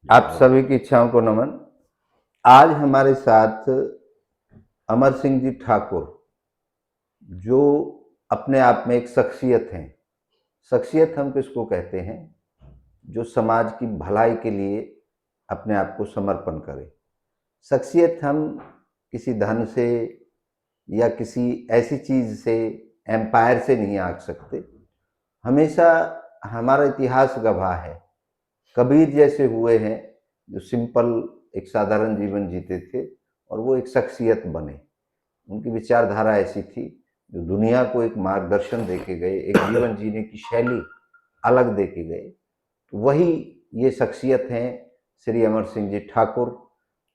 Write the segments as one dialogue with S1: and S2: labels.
S1: जय
S2: आप
S1: हो।
S2: सभी की इच्छाओं को नमन। आज हमारे साथ अमर सिंह जी ठाकुर, जो अपने आप में एक शख्सियत हैं। शख्सियत हम किसको कहते हैं? जो समाज की भलाई के लिए अपने आप को समर्पण करे। शख्सियत हम किसी धन से या किसी ऐसी चीज से, एम्पायर से नहीं आंक सकते। हमेशा हमारा इतिहास गवाह है, कबीर जैसे हुए हैं जो सिंपल एक साधारण जीवन जीते थे और वो एक शख्सियत बने। उनकी विचारधारा ऐसी थी जो दुनिया को एक मार्गदर्शन देके गए, एक जीवन जीने की शैली अलग देके गए। तो वही ये शख्सियत हैं श्री अमर सिंह जी ठाकुर।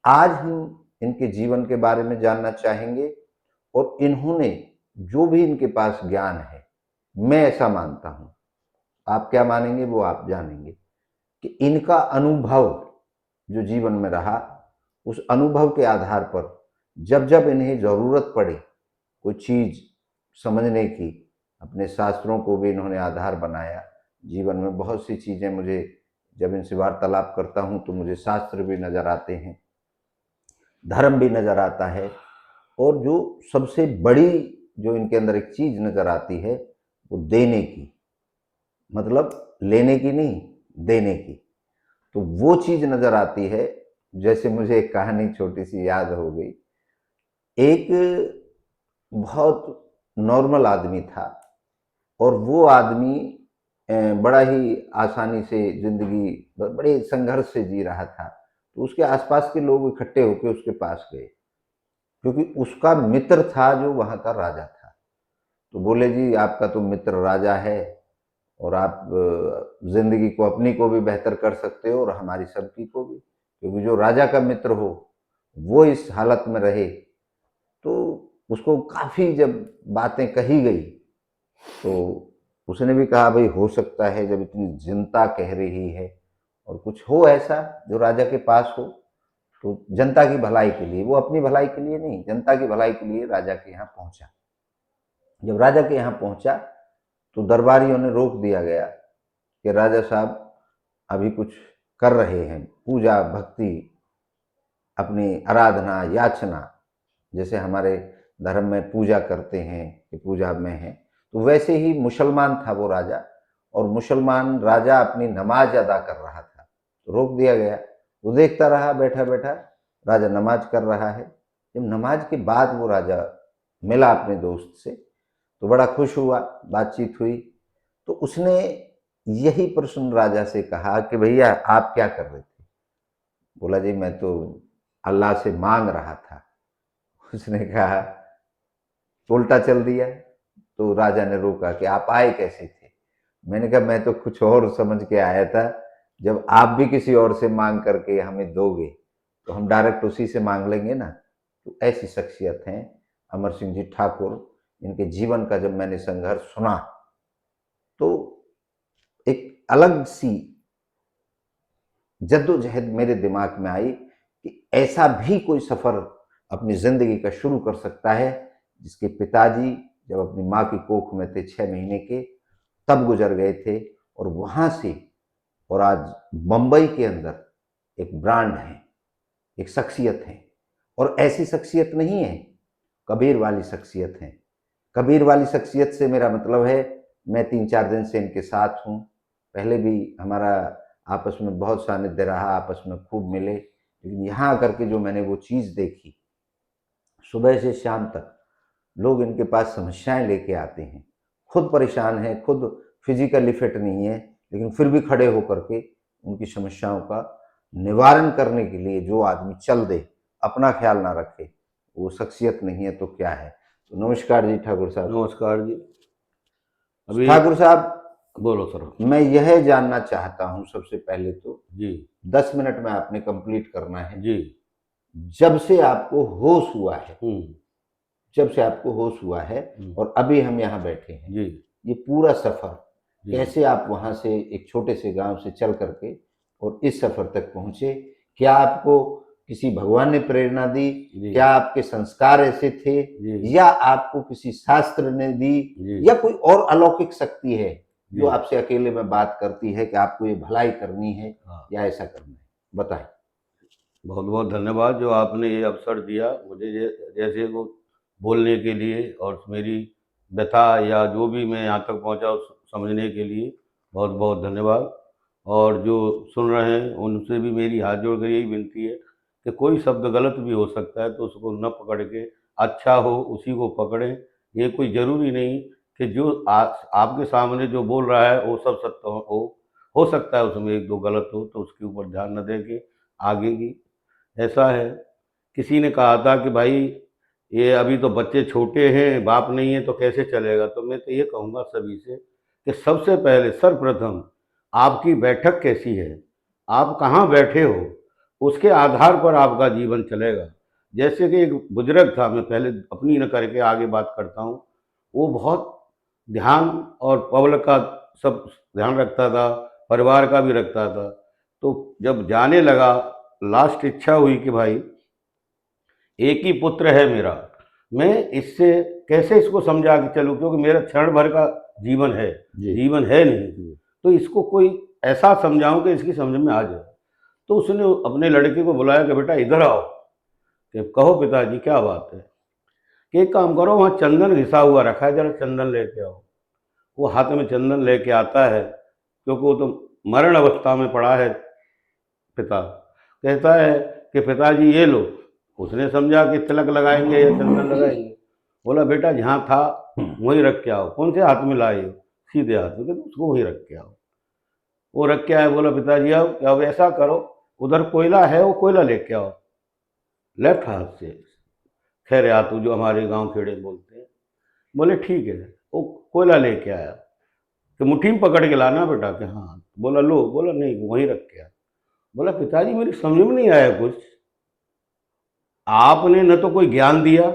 S2: आज हम इनके जीवन के बारे में जानना चाहेंगे और इन्होंने जो भी इनके पास ज्ञान है, मैं ऐसा मानता हूँ, आप क्या मानेंगे वो आप जानेंगे, कि इनका अनुभव जो जीवन में रहा, उस अनुभव के आधार पर जब जब इन्हें ज़रूरत पड़े कोई चीज़ समझने की, अपने शास्त्रों को भी इन्होंने आधार बनाया। जीवन में बहुत सी चीज़ें, मुझे जब इनसे वार्तालाप करता हूँ तो मुझे शास्त्र भी नज़र आते हैं, धर्म भी नज़र आता है, और जो सबसे बड़ी जो इनके अंदर एक चीज़ नज़र आती है वो देने की, मतलब लेने की नहीं, देने की। तो वो चीज़ नज़र आती है। जैसे मुझे एक कहानी छोटी सी याद हो गई। एक बहुत नॉर्मल आदमी था और वो आदमी बड़ा ही आसानी से ज़िंदगी बड़े संघर्ष से जी रहा था। तो उसके आसपास के लोग इकट्ठे होकर उसके पास गए, क्योंकि उसका मित्र था जो वहाँ का राजा था। तो बोले, जी आपका तो मित्र राजा है और आप ज़िंदगी को अपनी को भी बेहतर कर सकते हो और हमारी सबकी को भी, क्योंकि जो राजा का मित्र हो वो इस हालत में रहे। तो उसको काफ़ी जब बातें कही गई तो उसने भी कहा, भाई हो सकता है जब इतनी जनता कह रही है और कुछ हो ऐसा जो राजा के पास हो, तो जनता की भलाई के लिए, वो अपनी भलाई के लिए नहीं, जनता की भलाई के लिए राजा के यहाँ पहुंचा। जब राजा के यहाँ पहुंचा तो दरबारियों ने रोक दिया गया कि राजा साहब अभी कुछ कर रहे हैं, पूजा भक्ति, अपनी आराधना याचना, जैसे हमारे धर्म में पूजा करते हैं कि पूजा में है, तो वैसे ही मुसलमान था वो राजा, और मुसलमान राजा अपनी नमाज अदा कर रहा था। तो रोक दिया गया। वो देखता रहा बैठा बैठा, राजा नमाज कर रहा है। जब नमाज के बाद वो राजा मिला अपने दोस्त से तो बड़ा खुश हुआ, बातचीत हुई। तो उसने यही प्रश्न राजा से कहा कि भैया आप क्या कर रहे थे? बोला, जी मैं तो अल्लाह से मांग रहा था। उसने कहा, उल्टा चल दिया। तो राजा ने रोका कि आप आए कैसे थे? मैंने कहा, मैं तो कुछ और समझ के आया था, जब आप भी किसी और से मांग करके हमें दोगे तो हम डायरेक्ट उसी से मांग लेंगे ना। तो ऐसी शख्सियत हैं अमर सिंह जी ठाकुर। इनके जीवन का जब मैंने संघर्ष सुना तो एक अलग सी जद्दोजहद मेरे दिमाग में आई कि ऐसा भी कोई सफर अपनी जिंदगी का शुरू कर सकता है, जिसके पिताजी जब अपनी माँ की कोख में थे 6 महीने के, तब गुजर गए थे, और वहां से और आज बंबई के अंदर एक ब्रांड है, एक शख्सियत है। और ऐसी शख्सियत नहीं है, कबीर वाली शख्सियत है। कबीर वाली शख्सियत से मेरा मतलब है, मैं 3-4 दिन से इनके साथ हूँ। पहले भी हमारा आपस में बहुत सानिध्य रहा, आपस में खूब मिले, लेकिन यहाँ आकर के जो मैंने वो चीज़ देखी, सुबह से शाम तक लोग इनके पास समस्याएं लेके आते हैं, खुद परेशान हैं, खुद फिजिकली फिट नहीं है, लेकिन फिर भी खड़े होकर के उनकी समस्याओं का निवारण करने के लिए जो आदमी चल दे, अपना ख्याल ना रखे, वो शख्सियत नहीं है तो क्या है। तो नमस्कार जी ठाकुर साहब।
S1: नमस्कार जी। अभी
S2: ठाकुर साहब,
S1: बोलो सर।
S2: मैं यह जानना चाहता हूं सबसे पहले तो,
S1: जी
S2: 10 मिनट में आपने कंप्लीट करना है।
S1: जी।
S2: जब से आपको होश हुआ है,
S1: हम्म।
S2: जब से आपको होश हुआ है
S1: हम्म।
S2: और अभी हम यहाँ बैठे हैं,
S1: जी
S2: ये पूरा सफर
S1: जी।
S2: कैसे आप वहां से एक छोटे से गांव से चल करके और इस सफर तक पहुंचे? क्या आपको किसी भगवान ने प्रेरणा दी?
S1: जी
S2: क्या आपके संस्कार ऐसे थे?
S1: जी।
S2: या आपको किसी शास्त्र ने दी?
S1: जी
S2: या कोई और अलौकिक शक्ति है जो
S1: जी।
S2: आपसे अकेले में बात करती है कि आपको ये भलाई करनी है
S1: हाँ।
S2: या ऐसा करना है? बताएं।
S1: बहुत बहुत धन्यवाद जो आपने ये अवसर दिया मुझे, जैसे वो बोलने के लिए और मेरी व्यथा या जो भी मैं यहाँ तक पहुँचा उस समझने के लिए बहुत बहुत धन्यवाद। और जो सुन रहे हैं उनसे भी मेरी हाथ जोड़ कर यही विनती है कि कोई शब्द गलत भी हो सकता है तो उसको न पकड़ के अच्छा हो उसी को पकड़ें। ये कोई ज़रूरी नहीं कि जो आपके सामने जो बोल रहा है वो सब सत्य हो सकता है उसमें एक दो गलत हो, तो उसके ऊपर ध्यान न दें कि आगे की ऐसा है। किसी ने कहा था कि भाई ये अभी तो बच्चे छोटे हैं, बाप नहीं है तो कैसे चलेगा? तो मैं तो ये कहूँगा सभी से कि सबसे पहले सर्वप्रथम आपकी बैठक कैसी है? आप कहाँ बैठे हो? उसके आधार पर आपका जीवन चलेगा। जैसे कि एक बुजुर्ग था, मैं पहले अपनी न करके आगे बात करता हूँ, वो बहुत ध्यान और पब्लिक का सब ध्यान रखता था, परिवार का भी रखता था। तो जब जाने लगा, लास्ट इच्छा हुई कि भाई एक ही पुत्र है मेरा, मैं इससे कैसे इसको समझा के चलूँ, क्योंकि मेरा क्षण भर का जीवन है,
S2: जी।
S1: जीवन है नहीं, तो इसको कोई ऐसा समझाऊँ कि इसकी समझ में आ जाए। तो उसने अपने लड़के को बुलाया कि बेटा इधर आओ, कि कहो पिताजी क्या बात है? कि एक काम करो, वहाँ चंदन घिसा हुआ रखा है, ज़रा चंदन लेके आओ। वो हाथ में चंदन लेके आता है, क्योंकि वो तो मरण अवस्था में पड़ा है पिता। कहता है कि पिताजी ये लो। उसने समझा कि तिलक लगाएंगे या चंदन लगाएंगे। बोला बेटा जहाँ था वहीं रख के आओ। कौन से हाथ में लाए हो? सीधे हाथ में। कहते उसको वहीं रख के आओ। वो रख के आया। बोला पिताजी अब ऐसा करो, उधर कोयला है वो कोयला लेके आओ लेफ्ट हाथ से, खैर हाथ जो हमारे गांव खेड़े में बोलते हैं। बोले ठीक है। वो कोयला लेके आया कि मुट्ठी में पकड़ के लाना बेटा, कि हाँ। बोला लो। बोला नहीं वहीं रख के आ। बोला पिताजी मेरी समझ में नहीं आया कुछ, आपने न तो कोई ज्ञान दिया,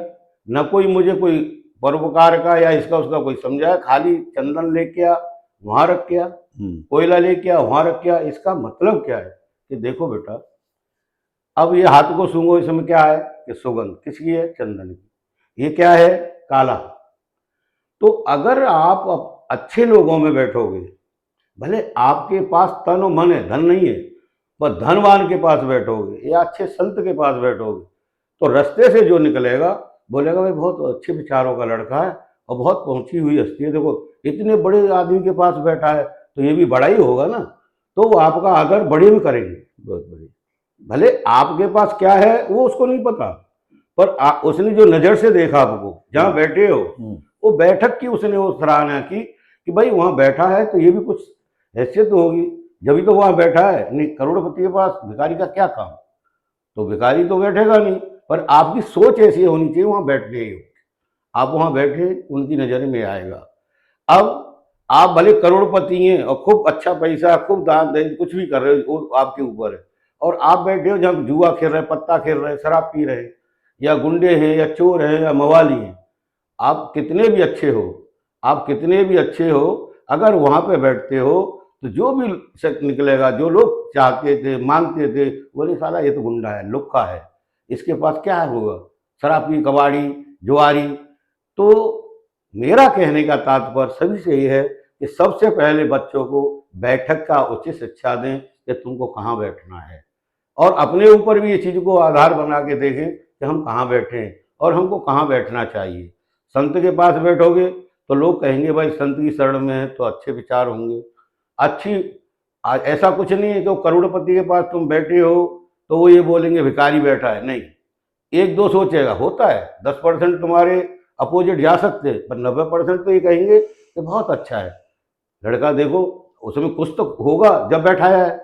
S1: न कोई मुझे कोई परोपकार का या इसका उसका कोई समझाया, खाली चंदन लेके आ वहां रख के आ, कोयला लेके आ वहां रख के आ। इसका मतलब क्या है कि देखो बेटा, अब ये हाथ को सूंघो, इसमें क्या है कि सुगंध किसकी है? चंदन की। ये क्या है? काला। तो अगर आप अच्छे लोगों में बैठोगे, भले आपके पास तन और मन है, धन नहीं है, पर धनवान के पास बैठोगे या अच्छे संत के पास बैठोगे, तो रास्ते से जो निकलेगा बोलेगा भाई बहुत अच्छे विचारों का लड़का है और बहुत पहुंची हुई हस्ती है, देखो इतने बड़े आदमी के पास बैठा है तो ये भी बड़ा ही होगा ना। तो वो आपका आदर बड़े में करेंगे, बहुत बड़े। भले आपके पास क्या है वो उसको नहीं पता, पर उसने जो नज़र से देखा आपको जहाँ बैठे हो, वो बैठक की उसने वो सराहना की कि भाई वहाँ बैठा है तो ये भी कुछ हैसियत होगी, जब तो वहाँ बैठा है। नहीं, करोड़पति के पास भिखारी का क्या काम? तो भिखारी तो बैठेगा नहीं, पर आपकी सोच ऐसी होनी चाहिए वहाँ बैठने ही हो। आप वहाँ बैठे, उनकी नज़र में आएगा। अब आप भले करोड़पति हैं और खूब अच्छा पैसा, खूब दान दे, कुछ भी कर रहे हो, वो आपके ऊपर है। और आप बैठे हो जहाँ जुआ खेल रहे, पत्ता खेल रहे, शराब पी रहे, या गुंडे हैं या चोर हैं या मवाली हैं, आप कितने भी अच्छे हो, आप कितने भी अच्छे हो, अगर वहाँ पे बैठते हो तो जो भी शक निकलेगा, जो लोग चाहते थे, मांगते थे, बोले साला ये तो गुंडा है, लुक्का है, इसके पास क्या होगा? शराबी, कबाड़ी, जुआरी। तो मेरा कहने का तात्पर्य सभी से ये है कि सबसे पहले बच्चों को बैठक का उचित शिक्षा दें कि तुमको कहाँ बैठना है, और अपने ऊपर भी ये चीज़ को आधार बना के देखें कि हम कहाँ बैठे हैं और हमको कहाँ बैठना चाहिए। संत के पास बैठोगे तो लोग कहेंगे भाई संत की शरण में है तो अच्छे विचार होंगे, अच्छी। ऐसा कुछ नहीं है कि वो करोड़पति के पास तुम बैठे हो तो वो ये बोलेंगे भिखारी बैठा है, नहीं। एक दो सोचेगा, होता है 10% तुम्हारे अपोजिट जा सकते हैं, पर 90% तो ये कहेंगे कि बहुत अच्छा है लड़का, देखो उसमें कुछ तो होगा जब बैठाया है।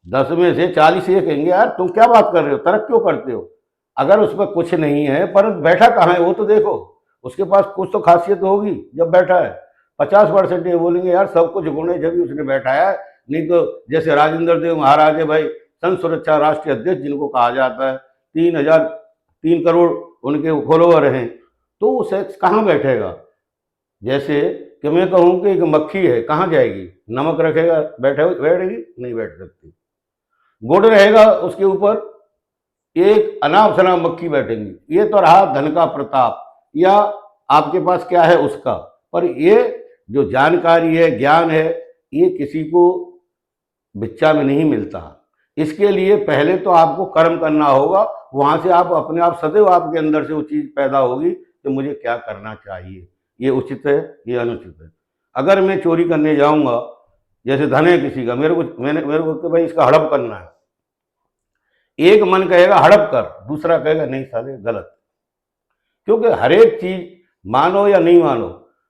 S1: 10 में से 40 ये कहेंगे यार तुम क्या बात कर रहे हो, तरक क्यों करते हो? अगर उसमें कुछ नहीं है, पर बैठा कहाँ है वो तो देखो, उसके पास कुछ तो खासियत होगी जब बैठा है। 50% ये बोलेंगे यार सब कुछ गुण है जब भी उसने बैठाया है, नहीं तो जैसे राजेंद्र देव महाराज है भाई, संत सुरक्षा राष्ट्रीय अध्यक्ष जिनको कहा जाता है, 3 करोड़ उनके फॉलोअर हैं, तो उसे कहाँ बैठेगा? जैसे कि मैं कहूँ कि एक मक्खी है, कहाँ जाएगी? नमक रखेगा बैठेगी? नहीं बैठ सकती। गुड़ रहेगा उसके ऊपर, एक अनाप शनाप मक्खी बैठेंगी। ये तो रहा धन का प्रताप, या आपके पास क्या है उसका। पर ये जो जानकारी है, ज्ञान है, ये किसी को भिक्षा में नहीं मिलता। इसके लिए पहले तो आपको कर्म करना होगा, वहां से आप अपने आप सदैव आपके अंदर से वो चीज पैदा होगी कि मुझे क्या करना चाहिए, ये उचित है, ये अनुचित है। अगर मैं चोरी करने जाऊंगा, जैसे धन है किसी का, मेरे को कि भाई इसका हड़प करना है, एक मन कहेगा हड़प कर, दूसरा कहेगा नहीं साले गलत। क्योंकि हर एक चीज मानो या नहीं मानो,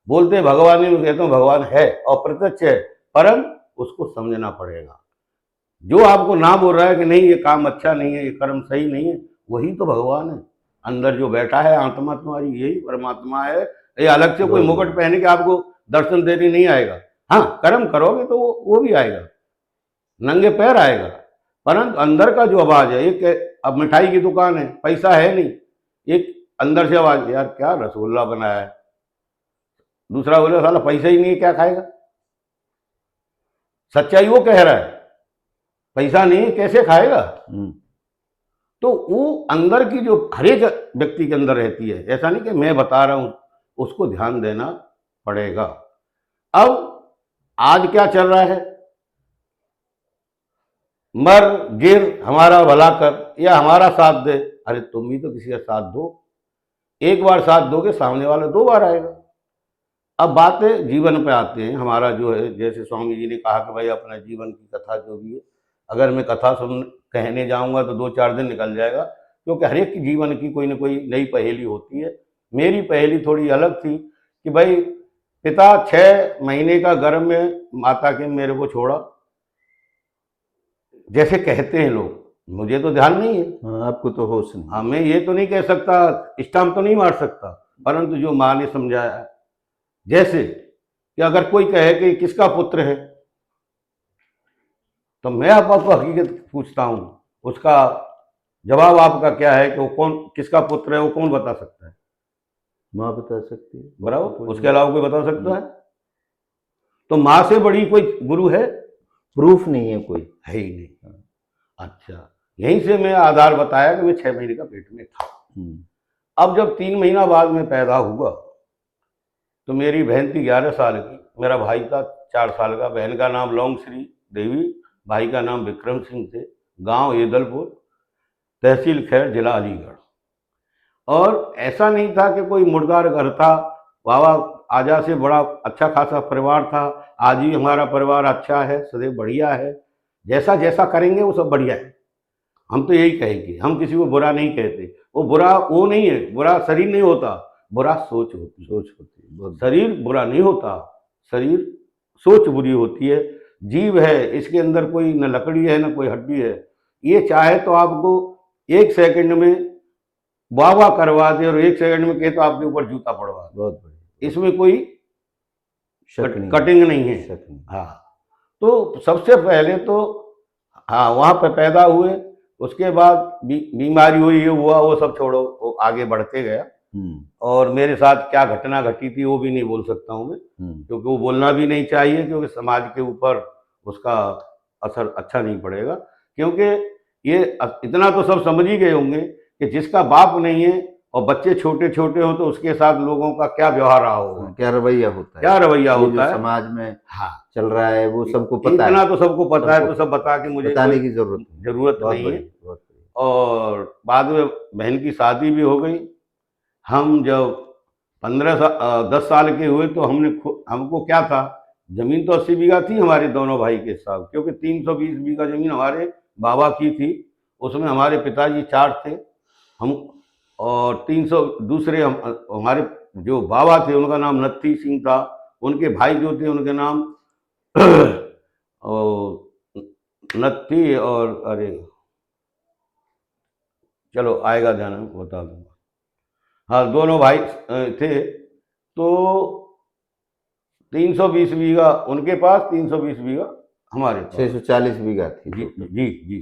S1: बोलते हैं भगवान ही, मैं कहता हूँ भगवान है और प्रत्यक्ष है, परम उसको समझना पड़ेगा। जो आपको ना बोल रहा है कि नहीं ये काम अच्छा नहीं है, ये कर्म सही नहीं है, वही तो भगवान है। अंदर जो बैठा है आत्मा तुम्हारी, यही परमात्मा है। ये अलग से कोई मुकुट पहने के आपको दर्शन देने नहीं आएगा। हाँ, कर्म करोगे तो वो भी आएगा, नंगे पैर आएगा, परंतु अंदर का जो आवाज है, एक अब मिठाई की दुकान है, पैसा है नहीं, एक अंदर से आवाज, यार क्या रसगुल्ला बनाया है, दूसरा बोले साला पैसा ही नहीं है क्या खाएगा। सच्चाई वो कह रहा है, पैसा नहीं है कैसे खाएगा। तो वो अंदर की जो हर एक व्यक्ति के अंदर रहती है, ऐसा नहीं कि मैं बता रहा हूं, उसको ध्यान देना पड़ेगा। अब आज क्या चल रहा है, मर गिर हमारा भला कर या हमारा साथ दे। अरे तुम भी तो किसी का साथ दो, एक बार साथ दोगे सामने वाला दो बार आएगा। अब बातें जीवन पे आते हैं, हमारा जो है, जैसे स्वामी जी ने कहा कि भाई अपना जीवन की कथा जो भी है, अगर मैं कथा सुन कहने जाऊंगा तो 2-4 दिन निकल जाएगा, क्योंकि हर एक की जीवन की कोई ना कोई नई पहेली होती है। मेरी पहेली थोड़ी अलग थी कि भाई पिता 6 महीने का गर्भ में माता के मेरे को छोड़ा, जैसे कहते हैं लोग, मुझे तो ध्यान नहीं है।
S2: आपको तो होश नहीं।
S1: हाँ, मैं ये तो नहीं कह सकता, स्टाम्प तो नहीं मार सकता, परंतु जो माँ ने समझाया, जैसे कि अगर कोई कहे कि किसका पुत्र है, तो मैं आपको हकीकत पूछता हूं, उसका जवाब आपका क्या है कि वो कौन, किसका पुत्र है, वो कौन बता सकता है?
S2: माँ बता सकती है,
S1: बराबर, उसके अलावा कोई बता सकता है? तो माँ से बड़ी कोई गुरु है?
S2: प्रूफ नहीं है, कोई
S1: है ही नहीं। अच्छा, यहीं से मैं आधार बताया कि मैं 6 महीने का पेट में था। अब जब 3 महीना बाद में पैदा हुआ, तो मेरी बहन थी 11 साल की, मेरा भाई था 4 साल का। बहन का नाम लौंगश्री देवी, भाई का नाम विक्रम सिंह थे, गांव येदलपुर, तहसील खैर, जिला अलीगढ़। और ऐसा नहीं था कि कोई मुर्दार घर था, बाबा आजा से बड़ा अच्छा खासा परिवार था। आज भी हमारा परिवार अच्छा है, सदैव बढ़िया है, जैसा जैसा करेंगे वो सब बढ़िया है। हम तो यही कहेंगे, हम किसी को बुरा नहीं कहते। वो बुरा वो नहीं है, बुरा शरीर नहीं होता, बुरा सोच होती है। शरीर बुरा नहीं होता, शरीर सोच बुरी होती है। जीव है, इसके अंदर कोई न लकड़ी है न कोई हड्डी है, ये चाहे तो आपको 1 सेकंड में वाह वाह करवा दे और 1 सेकंड में कहे तो आपके ऊपर जूता पड़वा दे। बहुत बढ़िया, इसमें कोई कटिंग नहीं है। हाँ, तो सबसे पहले तो हाँ वहाँ पे पैदा हुए, उसके बाद बीमारी हुई, ये हुआ, वो सब छोड़ो, वो आगे बढ़ते गया। और मेरे साथ क्या घटना घटी थी वो भी नहीं बोल सकता हूँ मैं, क्योंकि वो बोलना भी नहीं चाहिए, क्योंकि समाज के ऊपर उसका असर अच्छा नहीं पड़ेगा। क्योंकि ये इतना तो सब समझ ही गए होंगे कि जिसका बाप नहीं है और बच्चे छोटे छोटे हो, तो उसके साथ लोगों का क्या व्यवहार रहा होगा,
S2: क्या रवैया होता है,
S1: क्या रवैया होता है
S2: समाज में
S1: हाँ
S2: चल रहा है, वो सबको पता है।
S1: इतना तो सबको पता है, तो सब बता के मुझे
S2: बताने की
S1: जरूरत नहीं है। और बाद में बहन की शादी भी हो गई। हम जब 10 साल के हुए, तो हमको क्या था, जमीन तो 80 बीघा थी हमारे दोनों भाई के साथ, क्योंकि 320 बीघा जमीन हमारे बाबा की थी, उसमें हमारे पिताजी 4 थे, हम और 300 दूसरे हमारे जो बाबा थे उनका नाम नत्थी सिंह था, उनके भाई जो थे उनके नाम और नत्थी और अरे चलो आएगा ध्यान में बता दूंगा। हाँ, दोनों भाई थे, तो 320 बीघा उनके पास, 320 बीघा हमारे पास,
S2: 640 बीघा थी।
S1: जी।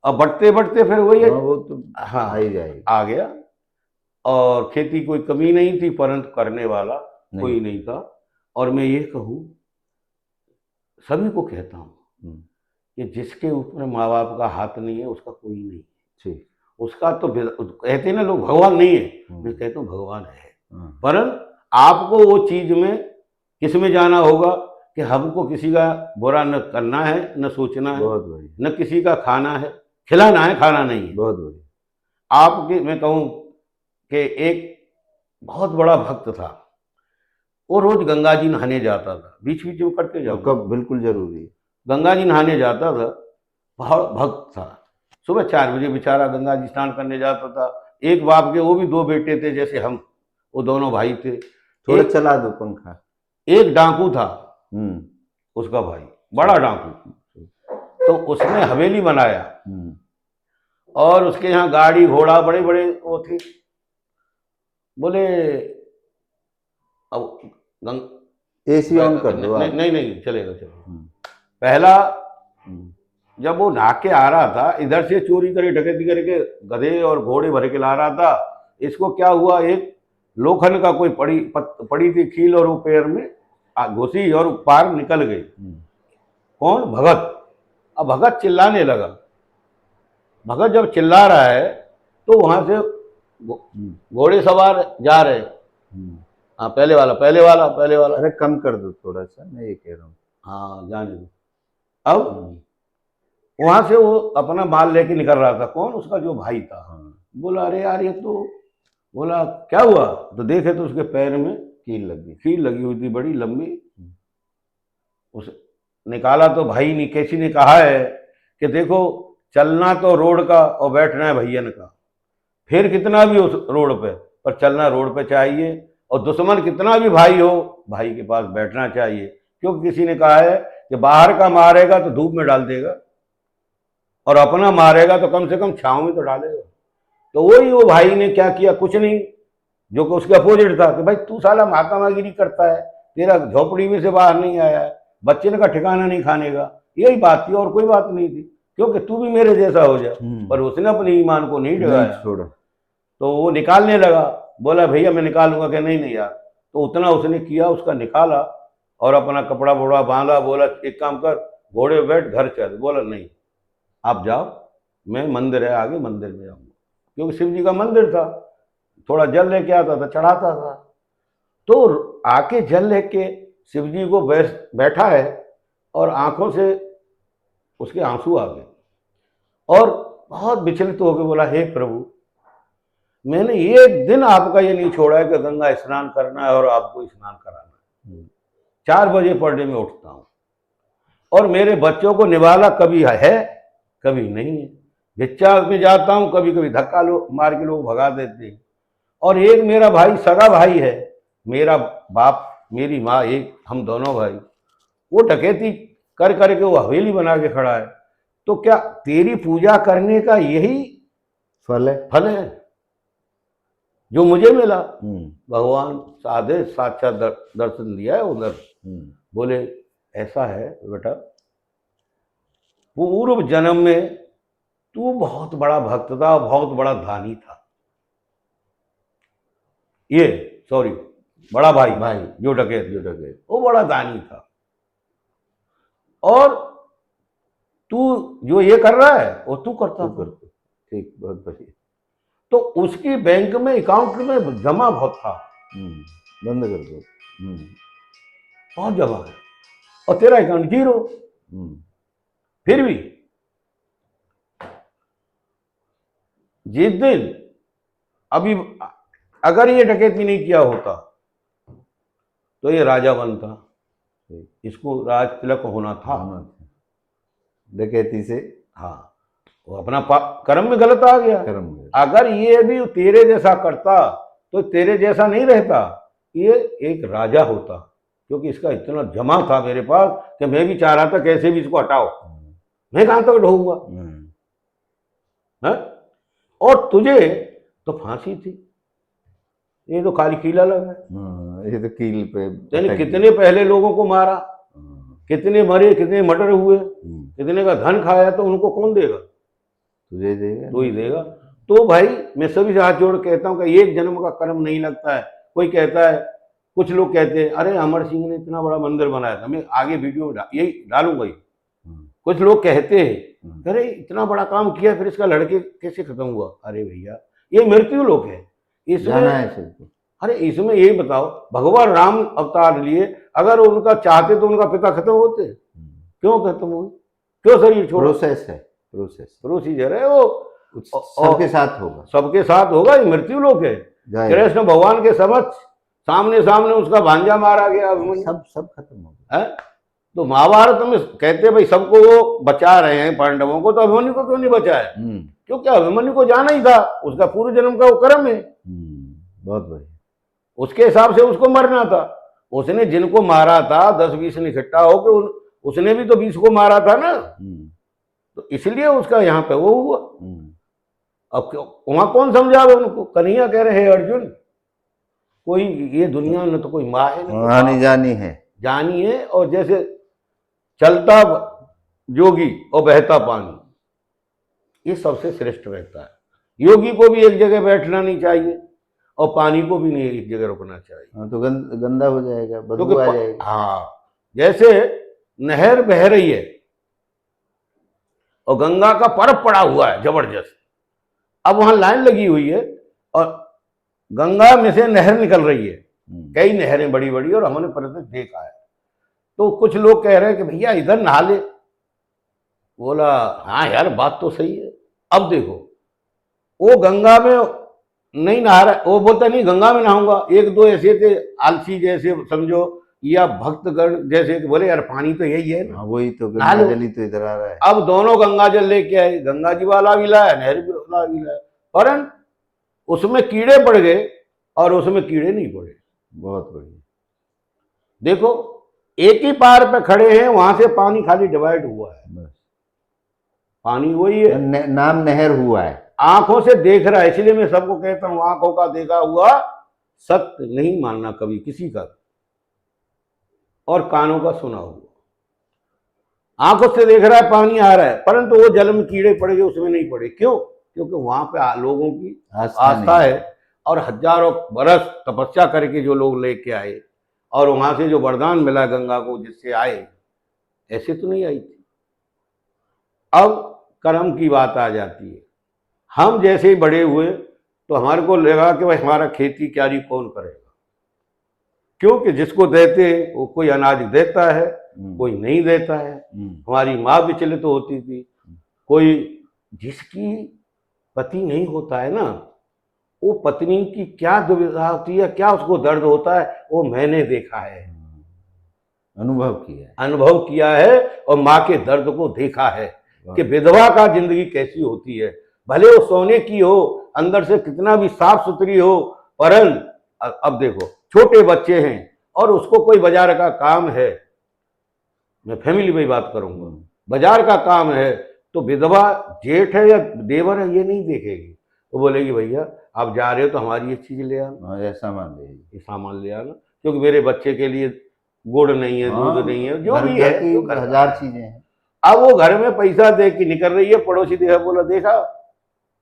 S1: अब बढ़ते बढ़ते फिर वही है,
S2: वो तो
S1: हाँ
S2: ही जाएगी,
S1: आ गया। और खेती कोई कमी नहीं थी, परंतु करने वाला कोई नहीं था। और मैं ये कहूँ, सभी को कहता हूँ कि जिसके ऊपर माँ बाप का हाथ नहीं है उसका कोई नहीं है। उसका तो कहते ना लोग भगवान नहीं है, मैं कहता हूँ भगवान है, परंतु आपको वो चीज में किस में जाना होगा कि हमको किसी का बुरा न करना है, न सोचना है,
S2: बहुत बढ़िया,
S1: न किसी का खाना है, खिलाना है, खाना नहीं है।
S2: बहुत बढ़िया।
S1: आपके मैं कहूँ कि एक बहुत बड़ा भक्त था, वो रोज गंगा जी नहाने जाता था, बीच बीच में करते
S2: और
S1: जाओ,
S2: कब बिल्कुल जरूरी है।
S1: गंगा जी नहाने जाता था, बहुत भक्त था। सुबह 4 बजे बेचारा गंगा जी स्नान करने जाता था। एक बाप के वो भी 2 बेटे थे जैसे हम, वो दोनों भाई थे।
S2: थोड़ा
S1: एक
S2: चला दो पंखा।
S1: एक डाकू था
S2: हम्म।
S1: उसका भाई, बड़ा डाकू। तो उसने हवेली बनाया
S2: हम्म।
S1: और उसके यहाँ गाड़ी घोड़ा बड़े बड़े वो थे। बोले अब
S2: एसी ऑन कर दो
S1: नहीं
S2: आप।
S1: नहीं नहीं, चलेगा चलेगा।
S2: हम्म।
S1: पहला
S2: हम्म।
S1: जब वो नहा के आ रहा था, इधर से चोरी करे डकैती करके गधे और घोड़े भर के ला रहा था। इसको क्या हुआ, एक लोखंड का कोई पड़ी थी खील और वो पैर में घुसी और पार निकल गई। कौन? भगत। अब भगत चिल्लाने लगा। भगत जब चिल्ला रहा है तो वहां से घोड़े सवार जा रहे। हाँ, पहले वाला पहले वाला पहले वाला।
S2: अरे कम कर दो थोड़ा सा, मैं ये कह रहा हूँ।
S1: हाँ, जाने दो। अब वहां से वो अपना माल लेके निकल रहा था। कौन? उसका जो भाई था। बोला अरे यार ये तो, बोला क्या हुआ? तो देखे तो उसके पैर में कील लगी हुई थी बड़ी लंबी। उस निकाला तो भाई ने, कैसी ने कहा है कि देखो, चलना तो रोड का और बैठना है भैयन का। फिर कितना भी उस रोड पे, पर चलना रोड पे चाहिए। और दुश्मन कितना भी भाई हो, भाई के पास बैठना चाहिए। क्योंकि किसी ने कहा है कि बाहर का मारेगा तो धूप में डाल देगा और अपना मारेगा तो कम से कम छांव में तो डालेगा। तो वही वो भाई ने क्या किया, कुछ नहीं, जो कि उसके अपोजिट था कि भाई तू साला महात्मागिरी करता है, तेरा झोपड़ी में से बाहर नहीं आया है, बच्चे का ठिकाना नहीं खाने का। यही बात थी और कोई बात नहीं थी, क्योंकि तू भी मेरे जैसा हो जा। पर उसने अपने ईमान को नहीं डगाया,
S2: छोड़ा।
S1: तो वो निकालने लगा। बोला भैया मैं निकालूंगा। कि नहीं नहीं यार। तो उतना उसने किया, उसका निकाला और अपना कपड़ा वपड़ा बांधा। बोला एक काम कर, घोड़े बैठ घर चल। बोला नहीं, आप जाओ, मैं मंदिर है आगे, मंदिर में जाऊंगा। क्योंकि शिव जी का मंदिर था, थोड़ा जल लेके आता था, चढ़ाता था। तो आके जल लेके शिव जी को बैठा है और आंखों से उसके आंसू आ गए और बहुत विचलित होकर बोला हे प्रभु, मैंने एक दिन आपका ये नहीं छोड़ा है कि गंगा स्नान करना है और आपको स्नान कराना है। 4 बजे पर डे में उठता हूं और मेरे बच्चों को निवाला कभी है कभी नहीं है। भिक्षा में जाता हूं, कभी कभी धक्का मार के लोग भगा देते हैं। और एक मेरा भाई, सगा भाई है, मेरा बाप मेरी माँ एक, हम दोनों भाई, वो डकैती कर करके वो हवेली बना के खड़ा है। तो क्या तेरी पूजा करने का यही फल है जो मुझे मिला? भगवान साधे साक्षात दर्शन दिया है उधर। बोले ऐसा है बेटा, पूर्व जन्म में तू बहुत बड़ा भक्त था, बहुत बड़ा दानी था। ये सॉरी, बड़ा भाई जो डकैत वो बड़ा दानी था। और तू जो ये कर रहा है वो तू करता था।
S2: ठीक, बहुत बढ़िया।
S1: तो उसकी बैंक में अकाउंट में जमा बहुत था।
S2: बंद कर दो।
S1: बहुत जमा है और तेरा अकाउंट 0। फिर भी जिस दिन, अभी अगर ये डकैती नहीं किया होता तो ये राजा बनता, इसको राज तिलक होना था।
S2: डकैती से,
S1: हाँ, वो अपना कर्म में गलत आ गया। अगर ये भी तेरे जैसा करता तो तेरे जैसा नहीं रहता, ये एक राजा होता। क्योंकि इसका इतना जमा था मेरे पास कि मैं भी चाह रहा था कैसे भी इसको हटाओ, मैं कहां तक ढोऊंगा। और तुझे तो फांसी थी, ये तो खाली कीला लगा है।
S2: ये तो कील पे
S1: यानी कितने पहले लोगों को मारा, कितने मरे, कितने मर्डर हुए, कितने का धन खाया, तो उनको कौन देगा?
S2: तुझे देगा,
S1: तू ही देगा। तो भाई मैं सभी से हाथ जोड़ कहता हूँ कि एक जन्म का कर्म नहीं लगता है। कोई कहता है, कुछ लोग कहते हैं अरे अमर सिंह ने इतना बड़ा मंदिर बनाया था, मैं आगे वीडियो यही डालूंगा ही। कुछ लोग कहते हैं अरे इतना बड़ा काम किया फिर इसका लड़के कैसे खत्म हुआ। अरे भैया ये मृत्यु लोक है, इसमें अरे इसमें ये बताओ, भगवान राम अवतार लिए, अगर उनका चाहते तो उनका पिता खत्म होते? क्यों खत्म हुए? क्यों शरीर छोड़ा?
S2: प्रोसेस है, प्रोसेस
S1: प्रोसीजर है वो,
S2: सबके साथ होगा,
S1: सबके साथ होगा। ये मृत्यु लोक है।
S2: जाएगा।
S1: कृष्ण भगवान के समक्ष सामने सामने उसका भांजा मारा गया, अभिमन्यु।
S2: सब खत्म होगा।
S1: है तो महाभारत में कहते भाई सबको वो बचा रहे हैं पांडवों को, तो अभिमन्यु को क्यों नहीं बचाया? क्योंकि अभिमन्यु को जाना ही था, उसका पूर्व जन्म का वो कर्म है।
S2: बहुत बढ़िया।
S1: उसके हिसाब से उसको मरना था। उसने जिनको मारा था 10-20 इकट्ठा होकर, उसने भी तो 20 को मारा था ना, तो इसलिए उसका यहाँ पे वो हुआ। अब वहां कौन समझावे उनको? कन्हैया कह रहे हैं अर्जुन, कोई ये दुनिया न तो कोई माँ है न
S2: आनी जानी है,
S1: जानी है। और जैसे चलता जोगी और बहता पानी, ये सबसे श्रेष्ठ रहता है। योगी को भी एक जगह बैठना नहीं चाहिए और पानी को भी नहीं एक जगह रुकना चाहिए।
S2: हाँ, तो गंदा हो जाएगा, बदबू आ जाएगी।
S1: हाँ, जैसे नहर बह रही है और गंगा का बर्फ पड़ा हुआ है जबरदस्त, अब वहां लाइन लगी हुई है और गंगा में से नहर निकल रही है, कई नहरें बड़ी बड़ी, और हमने प्रत्यक्ष देखा है। तो कुछ लोग कह रहे हैं कि भैया इधर नहा ले। बोला हाँ यार बात तो सही है। अब देखो वो गंगा में नहीं नहा रहा, वो बोलता नहीं गंगा में नहाऊंगा। एक दो ऐसे थे आलसी जैसे समझो, या भक्तगण जैसे, बोले यार पानी तो यही है ना,
S2: वही तो गंगा जल ही तो इधर आ रहा है।
S1: अब दोनों गंगा जल लेके आए, गंगा जी वाला भी लाया, नहर भी वाला भी लाया, परंतु उसमें कीड़े पड़ गए और उसमें कीड़े नहीं पड़े।
S2: बहुत बढ़िया।
S1: देखो एक ही पार पे खड़े हैं, वहां से पानी खाली डिवाइड हुआ है, बस पानी वही है,
S2: नाम नहर हुआ है,
S1: आंखों से देख रहा है। इसलिए मैं सबको कहता हूं आंखों का देखा हुआ सत्य नहीं मानना कभी किसी का, और कानों का सुना हुआ। आंखों से देख रहा है पानी आ रहा है, परंतु वो जल में कीड़े पड़ गए, उसमें नहीं पड़े। क्यों? क्योंकि वहां पे लोगों की आस्था है, और हजारों बरस तपस्या करके जो लोग लेके आए, और वहां से जो वरदान मिला गंगा को जिससे आए, ऐसे तो नहीं आई थी। अब कर्म की बात आ जाती है। हम जैसे ही बड़े हुए तो हमारे को लगा कि भाई हमारा खेती क्यारी कौन करेगा, क्योंकि जिसको देते वो कोई अनाज देता है, कोई नहीं देता है। हमारी माँ विचलित तो होती थी। कोई जिसकी पति नहीं होता है ना, वो पत्नी की क्या दुविधा होती है, क्या उसको दर्द होता है, वो मैंने देखा है, अनुभव किया है, और माँ के दर्द को देखा है कि विधवा का जिंदगी कैसी होती है। भले वो सोने की हो, अंदर से कितना भी साफ सुथरी हो, परंतु अब देखो छोटे बच्चे हैं और उसको कोई बाजार का काम है, मैं फैमिली में बात करूंगा, बाजार का काम है, तो विधवा जेठ है या देवर है ये नहीं देखेगी। वो बोलेगी भैया आप जा रहे हो तो हमारी ये चीज ले आना, ये सामान ले आना, क्योंकि मेरे बच्चे के लिए गुड़ नहीं है, दूध नहीं है, जो भी है,
S2: हजार चीजें हैं।
S1: अब वो घर में पैसा दे के निकल रही है, पड़ोसी देखा, बोला देखा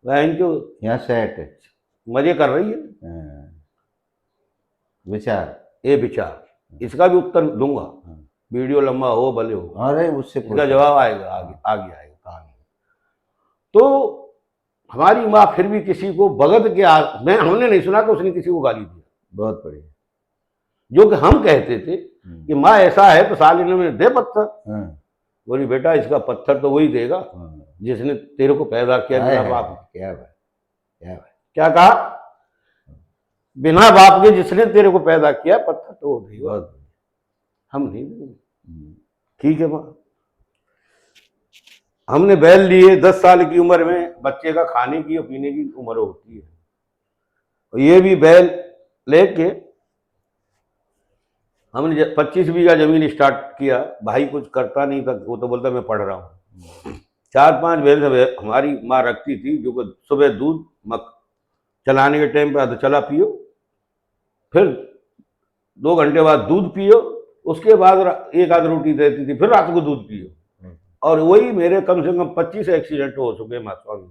S1: बहन जो
S2: यहाँ सेट है,
S1: मजे कर रही है। विचार इसका भी उत्तर दूंगा, वीडियो लंबा हो भले हो,
S2: अरे उससे
S1: इसका जवाब आएगा, आगे आएगा कहानी। तो हमारी माँ फिर भी किसी को भगत के हमने नहीं सुना कि उसने किसी को गाली दिया।
S2: बहुत बढ़िया।
S1: जो कि हम कहते थे कि माँ ऐसा है तो साल इन्होंने दे पत्थर, बोली बेटा इसका पत्थर तो वही देगा जिसने तेरे को पैदा किया बिना बाप के। क्या कहा? बिना बाप के जिसने तेरे को पैदा किया पत्थर तो वो देगा, हम नहीं देंगे। ठीक है माँ, हमने बैल लिए 10 साल की उम्र में, बच्चे का खाने की और पीने की उम्र होती है, और ये भी बैल लेके हमने 25 बीघा जमीन स्टार्ट किया। भाई कुछ करता नहीं था, वो तो बोलता मैं पढ़ रहा हूँ। 4-5 भैंस हमारी माँ रखती थी, जो सुबह दूध चलाने के टाइम पे चला पियो, फिर 2 घंटे बाद दूध पियो, उसके बाद एक आध रोटी देती थी, फिर रात को दूध पियो। और वही मेरे कम से कम 25 एक्सीडेंट हो चुके मास्टर में।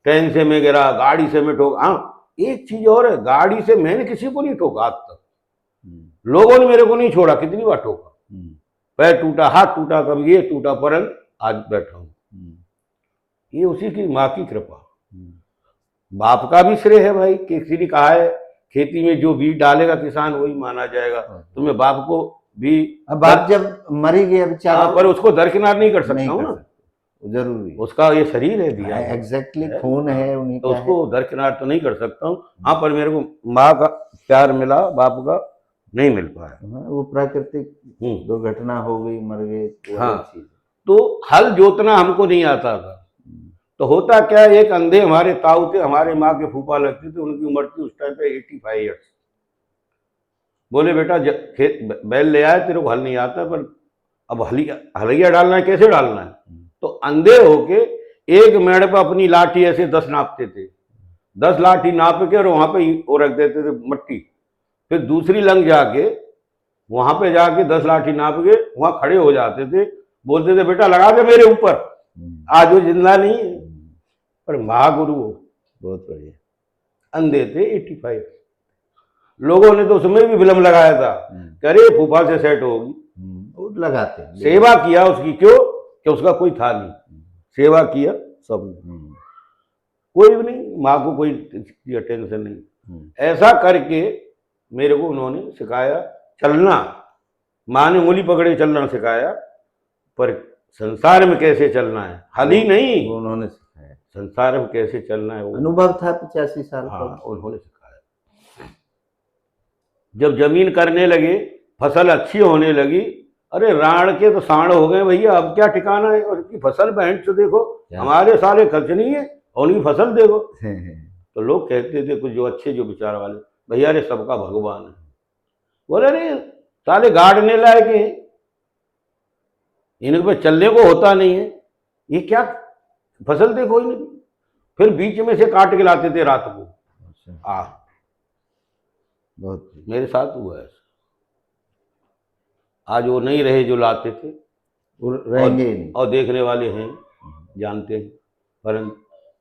S1: ट्रेन से मैं गिरा, गाड़ी से मैं ठोका। हाँ एक चीज और है, गाड़ी से मैंने किसी को नहीं ठोका आज तक, लोगों ने मेरे को नहीं छोड़ा, कितनी बार ठोका, पैर टूटा, हाथ टूटा, कभी ये टूटा, परंतु आज बैठा हूं। ये उसी की माँ की कृपा। बाप का भी श्रेय है भाई, किसी ने कहा है खेती में जो बीज डालेगा किसान वही माना जाएगा। तो मैं बाप को भी
S2: अब आप जब मरी गए बेचारा,
S1: पर उसको दरकिनार नहीं कर सकता
S2: नहीं
S1: हूँ
S2: कर
S1: ना,
S2: सकते, जरूरी
S1: उसका ये शरीर है दिया हुआ।
S2: एग्जैक्टली खून है उन्हीं
S1: तो
S2: का है।
S1: उसको दरकिनार तो नहीं कर सकता हूँ। हाँ, पर मेरे को माँ का प्यार मिला, बाप का नहीं मिल पाया।
S2: हाँ, वो प्राकृतिक दुर्घटना हो गई, मर गए, तो
S1: हाँ,
S2: अलग चीज है।
S1: तो हल जोतना हमको नहीं आता था। तो होता क्या, एक अंधे हमारे ताऊ थे, हमारे माँ के फूफा लगते थे, उनकी उम्र थी उस टाइम पे 85 ईयर्स। बोले बेटा खेत बैल ले आए, तेरे को हल नहीं आता, पर अब हलैया डालना है, कैसे डालना है? तो अंधे होके एक मेड़ पर अपनी लाठी ऐसे 10 नापते थे, 10 लाठी नाप के और वहां पे वो रख देते थे मट्टी। फिर दूसरी लंग जाके वहां पे जाके 10 लाठी नाप के वहां खड़े हो जाते थे, बोलते थे बेटा लगा दे मेरे ऊपर, आज वो जिंदा नहीं है, पर महागुरु हो।
S2: बहुत बढ़िया।
S1: अंधे थे 85। लोगों ने तो उसमें भी फिल्म लगाया था, करे फूफा से सेट होगी,
S2: वो लगाते हैं,
S1: सेवा किया उसकी, क्यों कि उसका कोई था नहीं, सेवा किया सब, कोई भी नहीं, माँ को कोई टेंशन नहीं। ऐसा करके मेरे को उन्होंने सिखाया चलना, माँ ने उंगली पकड़े चलना सिखाया, पर संसार में कैसे चलना है, हल ही नहीं,
S2: उन्होंने सिखाया,
S1: संसार में कैसे चलना है वो
S2: अनुभव था 85 साल का।
S1: हाँ, उन्होंने सिखाया। जब जमीन करने लगे, फसल अच्छी होने लगी, अरे राण के तो सांड हो गए भैया, अब क्या ठिकाना है, और उसकी फसल बहन तो देखो, हमारे साले खर्च नहीं है और उनकी फसल देखो। तो लोग कहते थे कुछ जो अच्छे जो विचार वाले, भैया अरे सबका भगवान है। बोले अरे साले गाड़ने लायक हैं, इनके पे चलने को होता नहीं है, ये क्या फसल देखो ही नहीं। फिर बीच में से काट के लाते थे रात को।
S2: बहुत
S1: मेरे साथ हुआ है। आज वो नहीं रहे जो लाते थे,
S2: रहेंगे नहीं।
S1: और देखने वाले हैं, जानते हैं, पर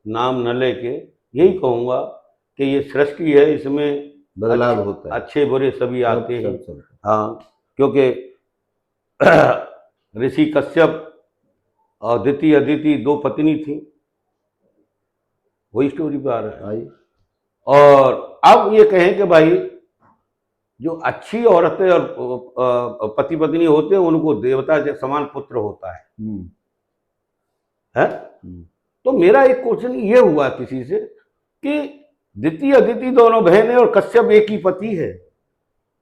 S1: नाम न लेके यही कहूँगा कि ये सृष्टि है, इसमें
S2: बदलाव होता है,
S1: अच्छे बुरे सभी आते हैं।
S2: सब।
S1: हाँ, क्योंकि ऋषि कश्यप और दिति अदिति 2 पत्नी थी, वही स्टोरी पे आ रहा है। और अब ये कहें कि भाई जो अच्छी औरतें और पति पत्नी होते हैं उनको देवता के समान पुत्र होता है? तो मेरा एक क्वेश्चन ये हुआ किसी से कि दिति अदिति दोनों बहनें और कश्यप एक ही पति है,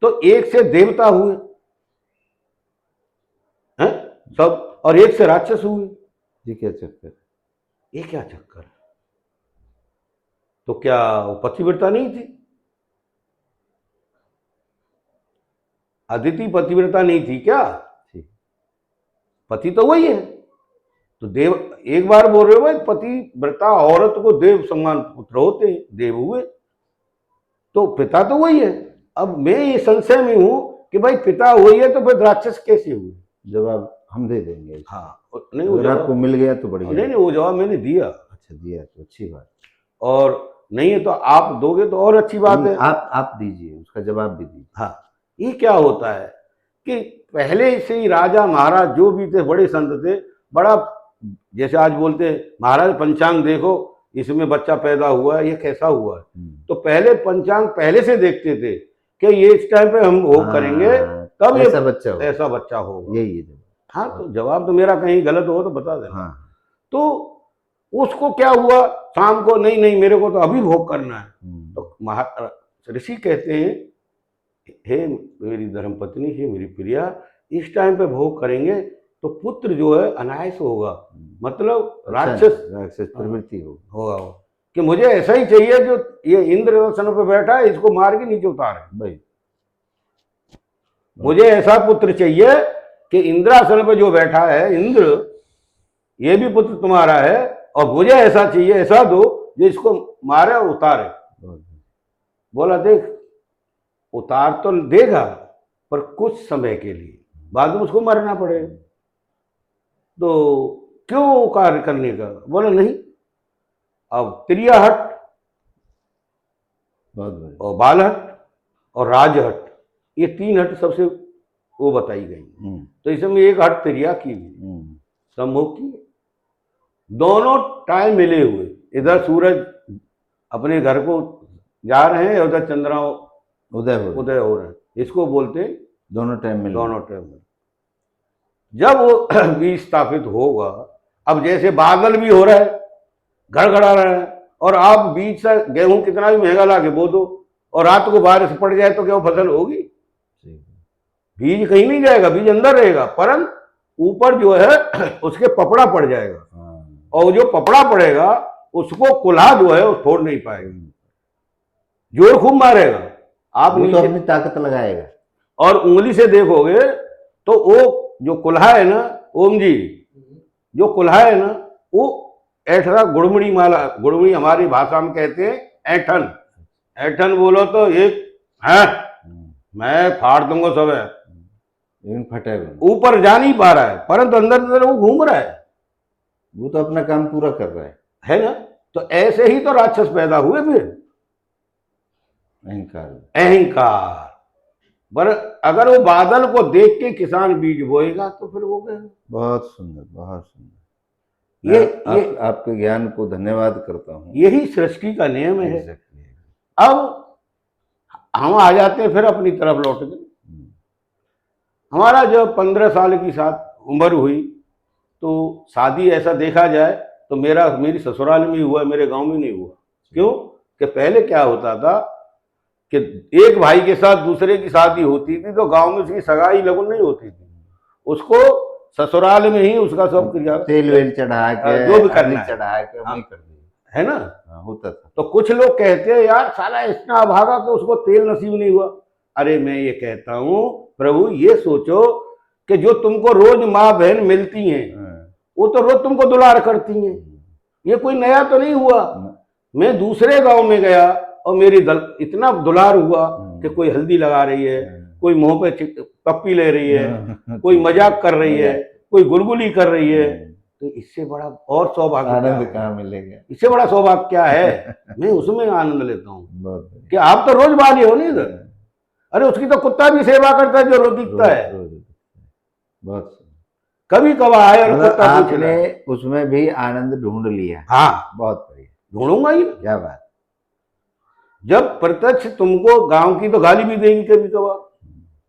S1: तो एक से देवता हुए हैं सब, और एक से राक्षस हुए,
S2: ये क्या चक्कर?
S1: ये क्या चक्कर है? तो क्या वो पतिव्रता नहीं थी? अदिति पतिव्रता नहीं थी क्या? पति तो वही है। तो देव, एक बार बोल रहे हो भाई, पतिव्रता औरत को देव समान पुत्र होते, देव हुए, तो पिता तो वही है। अब मैं ये संशय में हूं कि भाई पिता वही है तो फिर राक्षस कैसे हुए?
S2: जवाब हम दे देंगे।
S1: हाँ, नहीं वो
S2: जवाब आपको मिल गया तो बढ़िया।
S1: नहीं वो जवाब मैंने दिया।
S2: अच्छा, दिया तो अच्छी बात,
S1: और नहीं है तो आप दोगे तो और अच्छी बात है।
S2: आप दीजिए, उसका जवाब भी दीजिए।
S1: हाँ, ये क्या होता है कि पहले से ही राजा महाराज जो भी थे, बड़े संत थे, बड़ा जैसे आज बोलते हैं महाराज पंचांग देखो, इसमें बच्चा पैदा हुआ है, ये कैसा हुआ है, तो पहले पंचांग पहले से देखते थे कि ये इस टाइम पे हम भोग करेंगे तब ऐसा बच्चा होगा।
S2: यही है।
S1: हाँ, तो जवाब तो मेरा कहीं गलत हो तो बता देना। तो उसको क्या हुआ, शाम को नहीं मेरे को तो अभी भोग करना है। तो ऋषि कहते हैं हे मेरी धर्मपत्नी, हे मेरी प्रिया, इस टाइम पे भोग करेंगे तो पुत्र जो है अनायास होगा, मतलब राक्षस
S2: प्रवृत्ति
S1: होगा कि मुझे ऐसा ही चाहिए जो ये इंद्रासन पे बैठा है, इसको मार के नीचे उतारे भाई, मुझे ऐसा पुत्र चाहिए कि इंद्रासन पे जो बैठा है इंद्र, ये भी पुत्र तुम्हारा है, और मुझे ऐसा चाहिए, ऐसा दो जो इसको मारे और उतारे। बोला देख, उतार तो देगा पर कुछ समय के लिए, बाद में उसको मरना पड़ेगा, तो क्यों कार्य करने का? बोला नहीं, अब त्रिया हट और बाल हट और राज हट, ये 3 हट सबसे वो बताई गई। तो इसमें एक हट त्रिया की भी सम्मुख की, दोनों टाइम मिले हुए, इधर सूरज अपने घर को जा रहे हैं, उधर चंद्रमा
S2: उदय हो
S1: उदय हो रहे हैं, इसको बोलते हैं
S2: दोनों टाइम में
S1: दोनों टाइम में। जब वो बीज स्थापित होगा, अब जैसे बादल भी हो रहा है, गड़गड़ा रहा है, और आप बीज से गेहूं कितना भी महंगा ला के बो दो और रात को बारिश पड़ जाए तो क्या वो फसल होगी? बीज कहीं नहीं जाएगा, बीज अंदर रहेगा, परंतु ऊपर जो है उसके पपड़ा पड़ जाएगा, और जो पपड़ा पड़ेगा उसको कुल्हा जो है वो छोड़ नहीं पाएगा, जोर खूब मारेगा। आप
S2: वो तो
S1: नीचे
S2: अपनी ताकत लगाएगा।
S1: और उंगली से देखोगे तो वो जो कुल्हा है ना, ओम जी, जो कुल्हा है ना, वो ऐठरा गुड़मुड़ी माला, गुड़मुड़ी हमारी भाषा में कहते हैं ऐठन। ऐठन बोलो तो एक है, मैं फाड़ दूंगा सब है,
S2: लेकिन फटेगा,
S1: ऊपर जा नहीं पा रहा है, परंतु अंदर अंदर वो घूम रहा है
S2: वो तो अपना काम पूरा कर रहा
S1: है ना। तो ऐसे ही तो राक्षस पैदा हुए फिर,
S2: अहंकार।
S1: अहंकार। पर अगर वो बादल को देख के किसान बीज बोएगा तो फिर वो गया।
S2: बहुत सुंदर, बहुत सुंदर।
S1: ये
S2: आपके ज्ञान को धन्यवाद करता हूँ।
S1: यही सृष्टि का नियम है।
S2: Exactly.
S1: अब हम आ जाते हैं फिर अपनी तरफ लौट के। हमारा जब 15 साल की उम्र हुई तो शादी ऐसा देखा जाए तो मेरी ससुराल में ही हुआ, मेरे गांव में नहीं हुआ। क्यों? कि पहले क्या होता था कि एक भाई के साथ दूसरे की शादी होती थी तो गांव में उसकी सगाई लगन नहीं होती थी, उसको ससुराल में ही उसका सब क्रिया
S2: तेल वेल चढ़ा के
S1: जो भी करना
S2: चढ़ा के वही कर दिया,
S1: है ना।
S2: होता था।
S1: तो कुछ लोग कहते हैं यार साला इतना अभागा कि उसको तेल नसीब नहीं हुआ। अरे मैं ये कहता हूँ प्रभु ये सोचो कि जो तुमको रोज माँ बहन मिलती हैं वो तो रोज तुमको दुलार करती हैं, ये कोई नया तो नहीं हुआ। मैं दूसरे गांव में गया और मेरी इतना दुलार हुआ कि कोई हल्दी लगा रही है, कोई मुंह पे पप्पी ले रही है, कोई मजाक कर रही है, कोई गुलगुली कर रही है, तो इससे बड़ा और सौभाग्य
S2: आनंद कहाँ मिलेगा?
S1: इससे बड़ा सौभाग्य क्या है? मैं उसमें आनंद लेता हूँ कि आप तो रोज वाले हो नहीं इधर। अरे उसकी तो कुत्ता भी सेवा करता है जो रोज दिखता है।
S2: बहुत
S1: कभी कभार आए और
S2: मतलब
S1: कुत्ता
S2: आपने उसमें भी आनंद ढूंढ लिया।
S1: हाँ
S2: बहुत बढ़िया,
S1: ढूंढूंगा ही।
S2: क्या बात।
S1: जब प्रत्यक्ष तुमको गांव की तो गाली भी देंगी, कभी कभार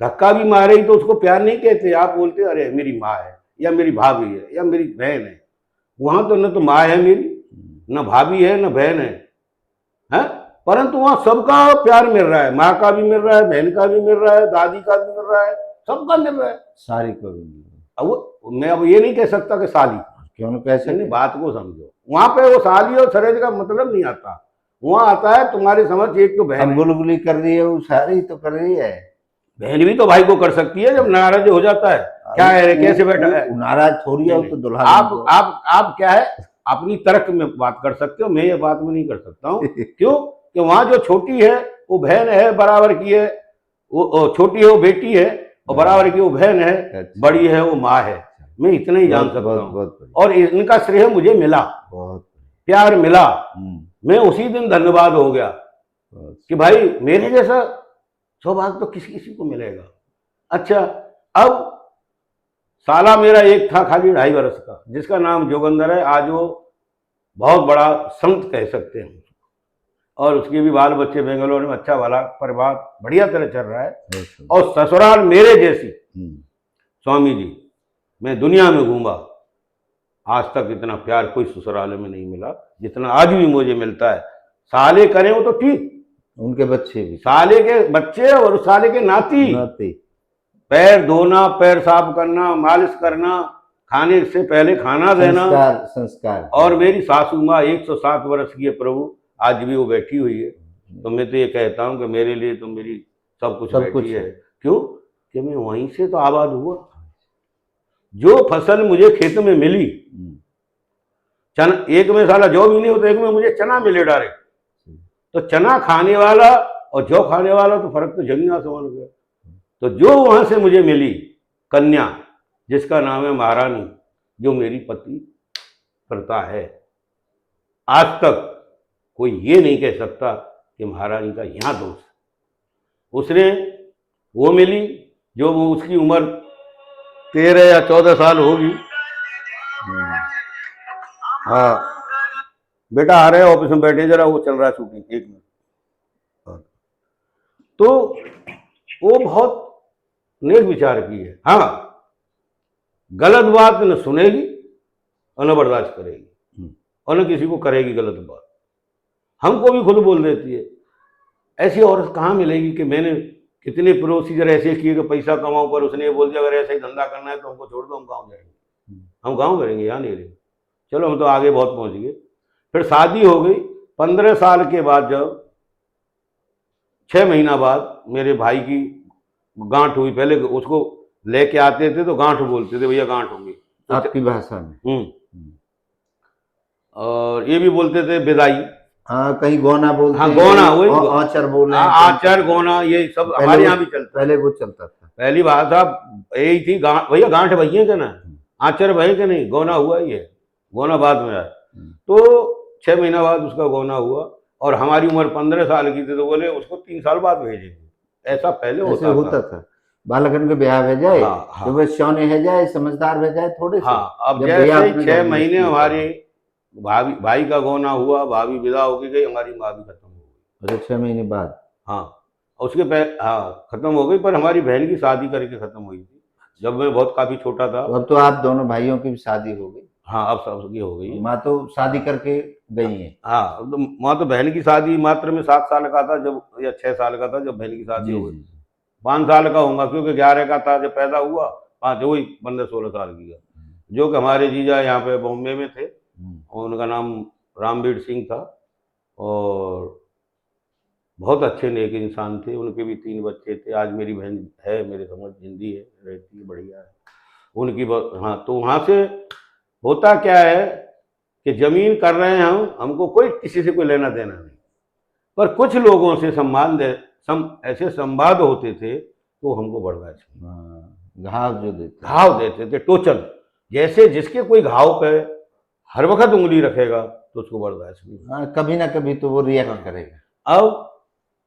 S1: धक्का भी मारेगी तो उसको प्यार नहीं कहते, आप बोलते अरे मेरी माँ है या मेरी भाभी है या मेरी बहन है। वहां तो न तो माँ है मेरी, न भाभी है, न बहन है, परंतु वहां सबका प्यार मिल रहा है, माँ का भी मिल रहा है, बहन का भी मिल रहा है, दादी का भी मिल रहा है, सबका मिल रहा है,
S2: सारी को भी मिल रहा है।
S1: अब मैं अब ये नहीं कह सकता कि साली,
S2: क्यों कैसे
S1: नहीं, बात को समझो। वहां पे वो साली और सरेज का मतलब नहीं आता, वहां आता है तुम्हारी समझ एक तो बहन
S2: गुलगुली कर रही है, वो सारी तो कर रही है।
S1: बहन भी तो भाई को कर सकती है जब नाराज हो जाता है। क्या है, कैसे बैठा है,
S2: नाराज थोड़ी है तो दुल्हा।
S1: आप क्या है अपनी तर्क में बात कर सकते हो, मैं ये बात में नहीं कर सकता हूँ। क्यों? कि वहां जो छोटी है वो बहन है, बराबर की है, वो छोटी है वो बेटी है, और बराबर की वो बहन है, बड़ी है वो माँ है। मैं इतना ही जान सकता हूँ, और इनका श्रेय मुझे मिला, प्यार मिला। मैं उसी दिन धन्यवाद हो गया कि भाई मेरे जैसा सौभाग्य तो किसी किसी को मिलेगा। अच्छा, अब साला मेरा एक था खाली 2.5 वर्ष का, जिसका नाम जोगंदर है। आज वो बहुत बड़ा संत कह सकते हैं, और उसके भी बाल बच्चे बेंगलोर में अच्छा वाला परिवार बढ़िया तरह चल रहा है। और ससुराल मेरे जैसी स्वामी जी, मैं दुनिया में घूमा, आज तक इतना प्यार कोई ससुराल में नहीं मिला जितना आज भी मुझे मिलता है। साले करें वो तो ठीक, उनके बच्चे भी, साले के बच्चे और साले के नाती, पैर धोना, पैर साफ करना, मालिश करना, खाने से पहले खाना देना, संस्कार। और मेरी सासू माँ 107 वर्ष की है प्रभु, आज भी वो बैठी हुई है। तो मैं तो ये कहता हूँ कि मेरे लिए तो मेरी सब कुछ है। क्यों? कि मैं वहीं से तो आबाद हुआ। जो फसल मुझे खेत में मिली, चना, एक में साला जौ भी नहीं होता, एक में मुझे चना मिले डायरेक्ट, तो चना खाने वाला और जौ खाने वाला तो फर्क तो जमीन आसमान हो गया। तो जो वहां से मुझे मिली कन्या, जिसका नाम है महारानी, जो मेरी पति प्रता है, आज तक कोई ये नहीं कह सकता कि महारानी का यहाँ दोष। उसने वो मिली जो वो उसकी उम्र 13 या 14 साल होगी। हाँ बेटा आ रहे हैं, ऑफिस में बैठे, जरा वो चल रहा है शूटिंग, 1 मिनट। तो वो बहुत नेक विचार की है। हाँ, गलत बात न सुनेगी और न बर्दाश्त करेगी और न किसी को करेगी गलत बात। हमको भी खुद बोल देती है। ऐसी औरत कहाँ मिलेगी कि मैंने कितने प्रोसीजर ऐसे किए कि पैसा कमाऊं, पर उसने ये बोल दिया अगर ऐसा ही धंधा करना है तो हमको छोड़ दो, हम गाँव जाएंगे। हम गाँव करेंगे, यहाँ नहीं रहेंगे। चलो हम तो आगे बहुत पहुंच गए। फिर शादी हो गई। 15 साल के बाद जब 6 महीना बाद मेरे भाई की गांठ हुई। पहले उसको लेके आते थे तो गांठ बोलते थे, भैया गांठ होगी
S2: आपकी भाषा में।
S1: और ये भी बोलते थे विदाई।
S2: हाँ, कहीं गोना बोलते
S1: हाँ,
S2: हैं,
S1: गोना,
S2: कहीं
S1: वही
S2: आचर बोले हैं,
S1: आचर, गोना, ये सब हमारे यहाँ भी चलता है।
S2: पहले वो चलता था।
S1: पहली भाषा यही थी, भैया गांठ भैया के ना, आचर भय के नहीं, गोना हुआ ही है, गोना बाद में आया। तो 6 महीना बाद उसका गोना हुआ और हमारी उम्र 15 साल की थी, तो बोले उसको 3 साल बाद भेजेंगे। ऐसा पहले होता
S2: था। बालकन के ब्याह भेजा है,
S1: हाँ, हाँ,
S2: तो वे शौने है जाए, समझदार भेजा है थोड़े से।
S1: हाँ। अब
S2: जब
S1: जैसे 6 महीने हमारे भाई का गोना हुआ, भाभी विदा होके गई, हमारी माँ भी खत्म हो गई।
S2: अच्छा, 6 महीने बाद?
S1: हाँ, उसके पहले हाँ खत्म हो गई, पर हमारी बहन की शादी करके खत्म हुई थी जब मैं बहुत काफी छोटा था।
S2: तो अब तो आप दोनों भाइयों की भी शादी हो गई?
S1: हाँ, अब सबकी हो गई है।
S2: माँ तो शादी करके गई है?
S1: हाँ, तो माँ तो बहन की शादी मात्र में 7 साल का था जब, या 6 साल का था जब बहन की शादी हो गई। 5 साल का होगा क्योंकि 11 का था जब पैदा हुआ, 5 वही 15-16 साल की का। जो कि हमारे जीजा यहाँ पे बॉम्बे में थे, उनका नाम रामवीर सिंह था और बहुत अच्छे नेक इंसान थे। उनके भी 3 बच्चे थे। आज मेरी बहन है, मेरे समझ जिंदी है, रहती है, बढ़िया है उनकी। हाँ, तो वहाँ से होता क्या है कि जमीन कर रहे हैं हमको कोई किसी से कोई लेना देना नहीं, पर कुछ लोगों से ऐसे संवाद होते थे तो हमको बर्दाश्त नहीं। घाव देते थे, टोचन, जैसे जिसके कोई घाव पे हर वक्त उंगली रखेगा तो उसको बर्दाश्त नहीं।
S2: कभी ना कभी तो वो रिएक्ट करेगा।
S1: अब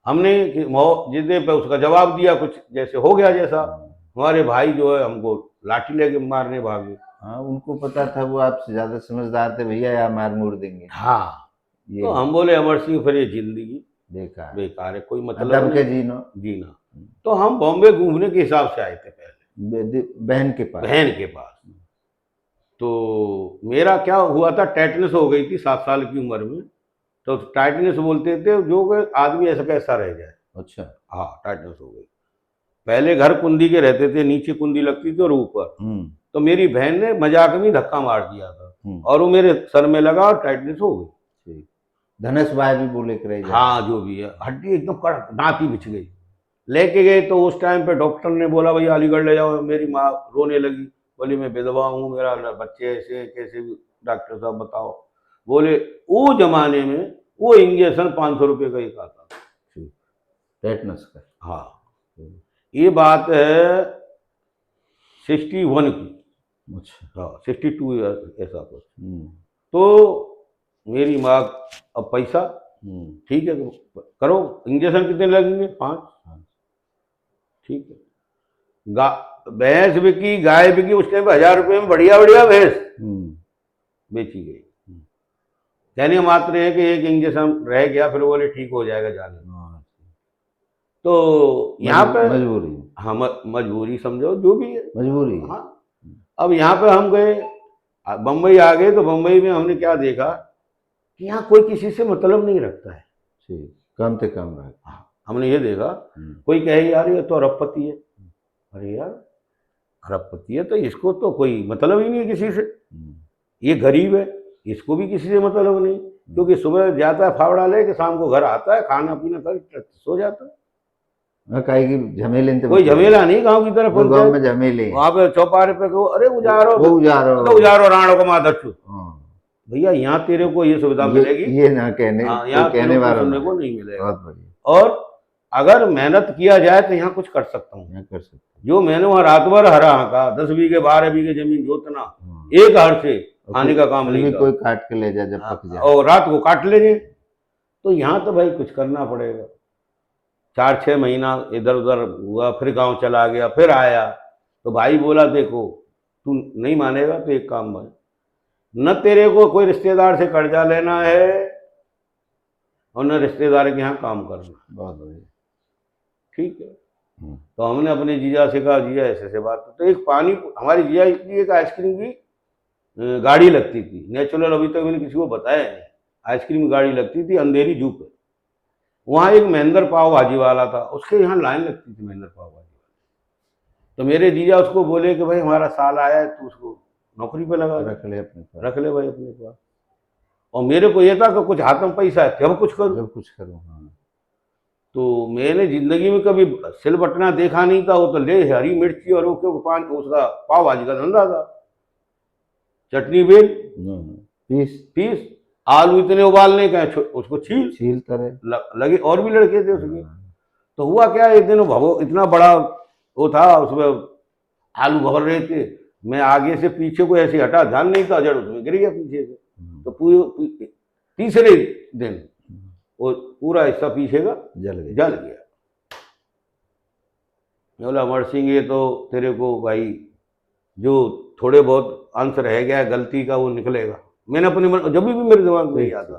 S1: हमने जिदे पे उसका जवाब दिया, कुछ जैसे हो गया जैसा। हमारे भाई जो है हमको लाठी लेके मारने भागे।
S2: हाँ, उनको पता था वो आपसे ज्यादा समझदार थे, भैया या मार मुड़ देंगे।
S1: हाँ, तो हम बोले अमर सिंह फिर ये जिंदगी बेकार है, कोई मतलब
S2: दब के जीना।
S1: तो हम बॉम्बे घूमने के हिसाब से आए थे पहले
S2: बहन के पास।
S1: तो मेरा क्या हुआ था, टेटनस हो गई थी 7 साल की उम्र में। तो टेटनस बोलते थे जो कि आदमी ऐसा कैसा रह जाए। अच्छा, हाँ, टेटनस हो गई। पहले घर कुंदी के रहते थे, नीचे कुंदी लगती थी और ऊपर। तो मेरी बहन ने मजाक में धक्का मार दिया था और वो मेरे सर में लगा और टाइटनेस हो गई।
S2: धनेश भाई भी बोले करे।
S1: हाँ, जो भी है, हड्डी एकदम कड़क, दांत ही बिछ गई। लेके गए तो उस टाइम पे डॉक्टर ने बोला भैया अलीगढ़ ले जाओ। मेरी माँ रोने लगी, बोली मैं विधवा हूँ, मेरा बच्चे ऐसे कैसे, डॉक्टर साहब बताओ। बोले वो जमाने में वो इंजेक्शन 500 रुपये का एक आता था
S2: टेटनस का।
S1: हाँ, ये बात है 61 की। अच्छा, हाँ, 62 ऐसा कुछ। तो मेरी माँ, अब पैसा ठीक है करो, इंजेक्शन कितने लगेंगे? 5। ठीक है, भैंस बिकी, गाय बिकी, उस टाइम पे 1000 रुपये में बढ़िया बढ़िया भैंस बेची गई। कहने मात्र है कि एक इंजेक्शन रह गया, फिर बोले ठीक हो जाएगा जाने। तो यहाँ पे
S2: मजबूरी,
S1: हाँ, मजबूरी समझो, जो भी है
S2: मजबूरी।
S1: हाँ, अब यहाँ पे हम गए, बम्बई आ गए। तो बम्बई में हमने क्या देखा कि यहाँ कोई किसी से मतलब नहीं रखता है।
S2: कम से कम रखता।
S1: हाँ, हमने ये देखा, कोई कहे यार ये तो अरबपति है। अरे यार, अरबपति है तो इसको तो कोई मतलब ही नहीं है किसी से। ये गरीब है, इसको भी किसी से मतलब नहीं, क्योंकि सुबह जाता है फावड़ा लेके, शाम को घर आता है, खाना पीना कर सो जाता है।
S2: झमेले
S1: कोई झमेला नहीं गांव की तरफ।
S2: गांव में झमेले,
S1: वहां पे चौपारे पे को, अरे उजारो राणो को माधर। भैया यहाँ तेरे को ये सुविधा मिलेगी,
S2: ये ना कहने,
S1: यहाँ कहने वाला सुनने को नहीं मिलेगा। और अगर मेहनत किया जाए तो यहाँ कुछ कर सकता हूँ। जो मैंने वहाँ रात भर हरा का 10 बीघे 12 बीघे जमीन जोतना, एक हर से खाने का काम नहीं,
S2: कोई काट के ले जाए जब पक जाए,
S1: और रात को काट लेंगे। तो यहाँ तो भाई कुछ करना पड़ेगा। 4-6 महीना इधर उधर हुआ, फिर गांव चला गया, फिर आया। तो भाई बोला देखो तू नहीं मानेगा तो एक काम बन, न तेरे को कोई रिश्तेदार से कर्जा लेना है और न रिश्तेदार के यहाँ काम करना।
S2: बहुत बढ़िया।
S1: ठीक है। तो हमने अपने जीजा से कहा, जीजा ऐसे ऐसे बात, तो एक पानी, हमारी जीजा की एक आइसक्रीम की गाड़ी लगती थी, नेचुरल, अभी तक मैंने किसी को बताया नहीं, आइसक्रीम की गाड़ी लगती थी अंधेरी जू पे। वहाँ एक महेंद्र पाव भाजी वाला था, उसके यहाँ लाइन लगती थी महेंद्र पाव भाजी वाला। तो मेरे जीजा उसको बोले कि भाई हमारा साल आया है, तू उसको नौकरी पे लगा दे,
S2: रख ले अपने पास,
S1: रख ले भाई अपने पास। और मेरे को ये था कि कुछ हाथ में पैसा है जब कुछ करूँ,
S2: जब कुछ करो। हाँ,
S1: तो मैंने जिंदगी में कभी सिल बटना देखा नहीं था। वो तो ले हरी मिर्ची और वो पान, उसका पाव भाजी का धंधा था, चटनी बेल,
S2: पीस
S1: पीस, आलू इतने उबालने का, उसको छील
S2: छील करे।
S1: लगे, और भी लड़के थे उसके। तो हुआ क्या, एक दिन भगो इतना बड़ा वो था, उसमें आलू भर रहे थे, मैं आगे से पीछे को ऐसे हटा, ध्यान नहीं था, जड़ उसमें गिर गया पीछे से। तो पूरे तीसरे दिन वो पूरा हिस्सा पीछे का
S2: जल गया।
S1: जल गया। मैं बोला अमर सिंह, ये तो तेरे को भाई जो थोड़े बहुत अंश रह गया गलती का वो निकलेगा। मैंने अपने मन, जब भी मेरे दिमाग में आता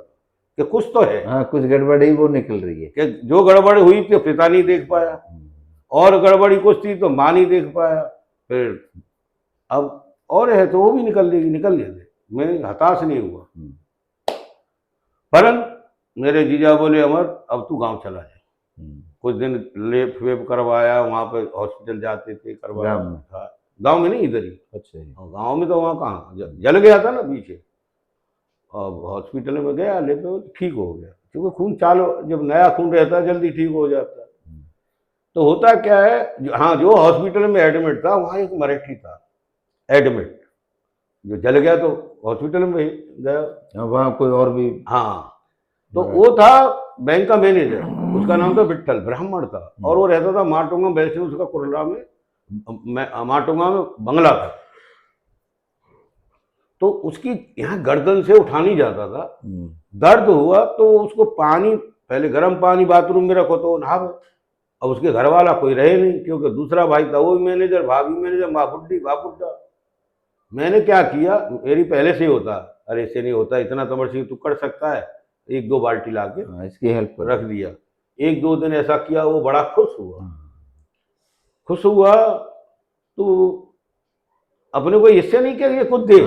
S1: कि कुछ तो है,
S2: हाँ, कुछ गड़बड़ी वो निकल रही है,
S1: कि जो गड़बड़ हुई थी पिता नहीं देख पाया, और गड़बड़ी कुछ थी तो माँ नहीं देख पाया, फिर अब और है तो वो भी निकल लेगी, निकल लेंगे। मैं हताश नहीं हुआ। परंतु मेरे जीजा बोले अमर अब तू गांव चला जाए। कुछ दिन लेप वेप करवाया, वहां पे हॉस्पिटल जाते थे, करवाया था, गांव में नहीं इधर ही।
S2: अच्छा,
S1: गांव में तो वहाँ कहाँ, जल गया था ना पीछे, अब हॉस्पिटल में गया, लेकिन ठीक हो गया, क्योंकि खून चालू, जब नया खून रहता है जल्दी ठीक हो जाता है। तो होता क्या है, हाँ, जो हॉस्पिटल में एडमिट था वहाँ एक मराठी था एडमिट, जो जल गया तो हॉस्पिटल में ही गया,
S2: वहाँ कोई और भी।
S1: हाँ, तो वो था बैंक का मैनेजर, उसका नाम था विट्ठल, ब्राह्मण था, और वो रहता था माटुंगा, वैसे उसका कुरला में माटुंगा में बंगला था। तो उसकी यहाँ गर्दन से उठा नहीं जाता था, दर्द हुआ तो उसको पानी, पहले गर्म पानी बाथरूम में रखो तो नहा। अब उसके घर वाला कोई रहे नहीं, क्योंकि दूसरा भाई था वो भी मैनेजर, भाभी मैनेजर, माँ बुड्ढी, बाप बुड्ढा। मैंने क्या किया, मेरी पहले से ही होता, अरे इससे नहीं होता, इतना तो अमर सिंह तू कर सकता है, एक दो बाल्टी ला के
S2: इसकी हेल्प
S1: रख दिया। एक दो दिन ऐसा किया, वो बड़ा खुश हुआ। खुश हुआ तो अपने को इससे नहीं किया ये खुद दे,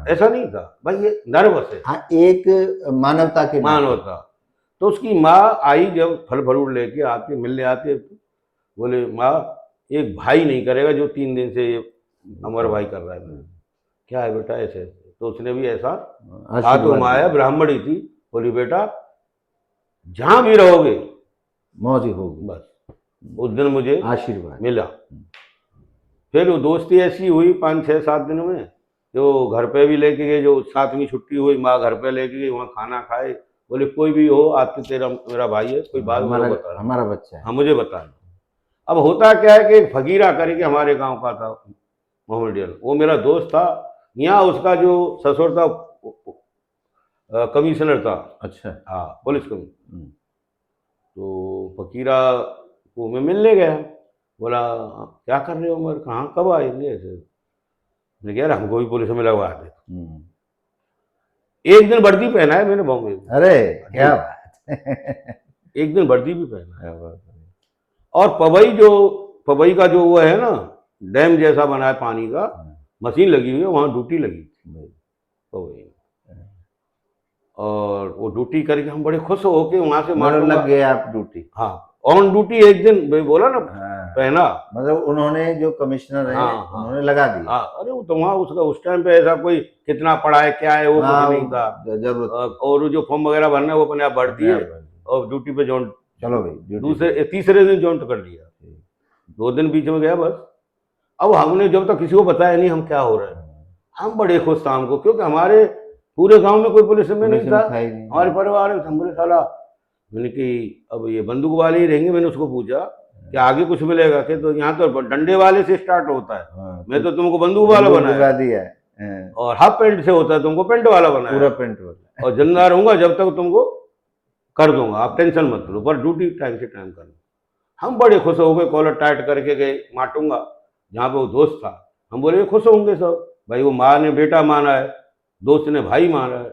S1: ऐसा नहीं था भाई, ये नर्वस है।
S2: हाँ, एक मानवता के
S1: मानवता। तो उसकी माँ आई, जब फल फ्रूट लेके आते, मिलने आते, बोले माँ एक भाई नहीं करेगा जो 3 दिन से ये अमर भाई कर रहा है। क्या है बेटा, ऐसे? तो उसने भी ऐसा हाथ घुमाया, ब्राह्मणी थी, बोली बेटा जहां भी रहोगे
S2: मौज ही होगी।
S1: बस उस दिन मुझे
S2: आशीर्वाद
S1: मिला। फिर वो दोस्ती ऐसी हुई 5-6-7 दिन में, जो घर पे भी लेके गए, जो 7वीं छुट्टी हुई माँ घर पे लेके गई, वहाँ खाना खाए, बोले कोई भी हो आते, तेरा मेरा भाई है, कोई बात बता,
S2: हमारा बच्चा है,
S1: हाँ मुझे बता। अब होता क्या है कि एक फकीरा करके हमारे गांव का था मोहम्मदियल, वो मेरा दोस्त था, यहाँ उसका जो ससुर था कमिश्नर था। अच्छा, हाँ, पुलिस कमिश्नर। तो फकीरा को मैं मिलने गया, बोला क्या कर रहे हो उमर, कहाँ कब आएंगे? ऐसे मैंने कहा हमको भी पुलिस में लगवा दे। एक दिन वर्दी पहना है मैंने बॉम्बे में। अरे क्या बात एक दिन वर्दी भी पहना है। और पवई का जो वो है ना, डैम जैसा बना है पानी का, मशीन लगी हुई है, वहाँ ड्यूटी लगी पवई, और वो ड्यूटी करके हम बड़े खुश हो के वहां से लग गए आप ड्यूटी। हाँ, ऑन ड्यूटी एक दिन बोला ना, पहना, मतलब उन्होंने जो कमिश्नर है, उन्होंने लगा दिया। हाँ, अरे वो तो वहाँ उसका उस टाइम पे ऐसा कोई कितना पढ़ा है क्या है वो कुछ नहीं था, जरूरत, और जो फॉर्म वगैरह भरना है वो अपने आप भर दिए, और ड्यूटी पे जॉइंट, चलो भाई, तीसरे दिन जॉइंट कर लिया। 2 दिन बीच में गया बस। अब हमने जब तक किसी को बताया नहीं हम क्या हो रहे हैं, हम बड़े खुश था हमको, क्योंकि हमारे पूरे गांव में कोई पुलिस में नहीं था, हमारे परिवार में। हम बोले साला, मैंने कि अब ये बंदूक वाले ही रहेंगे। मैंने उसको पूछा कि आगे कुछ मिलेगा कि, तो यहाँ तो डंडे वाले से स्टार्ट होता है, मैं तो तुमको बंदूक वाला बना दिया है, और हाफ पैंट से होता है, तुमको पेंट वाला बनाया, पूरा पेंट वाला, और जिंदा रहूंगा जब तक तुमको कर दूंगा, आप टेंशन मत लो, पर ड्यूटी टाइम से टाइम करना। हम बड़े खुश हो गए, कॉलर टाइट करके गए माटूंगा, जहाँ पे वो दोस्त था। हम बोले खुश होंगे सब, भाई वो माँ ने बेटा माना है, दोस्त ने भाई माना है,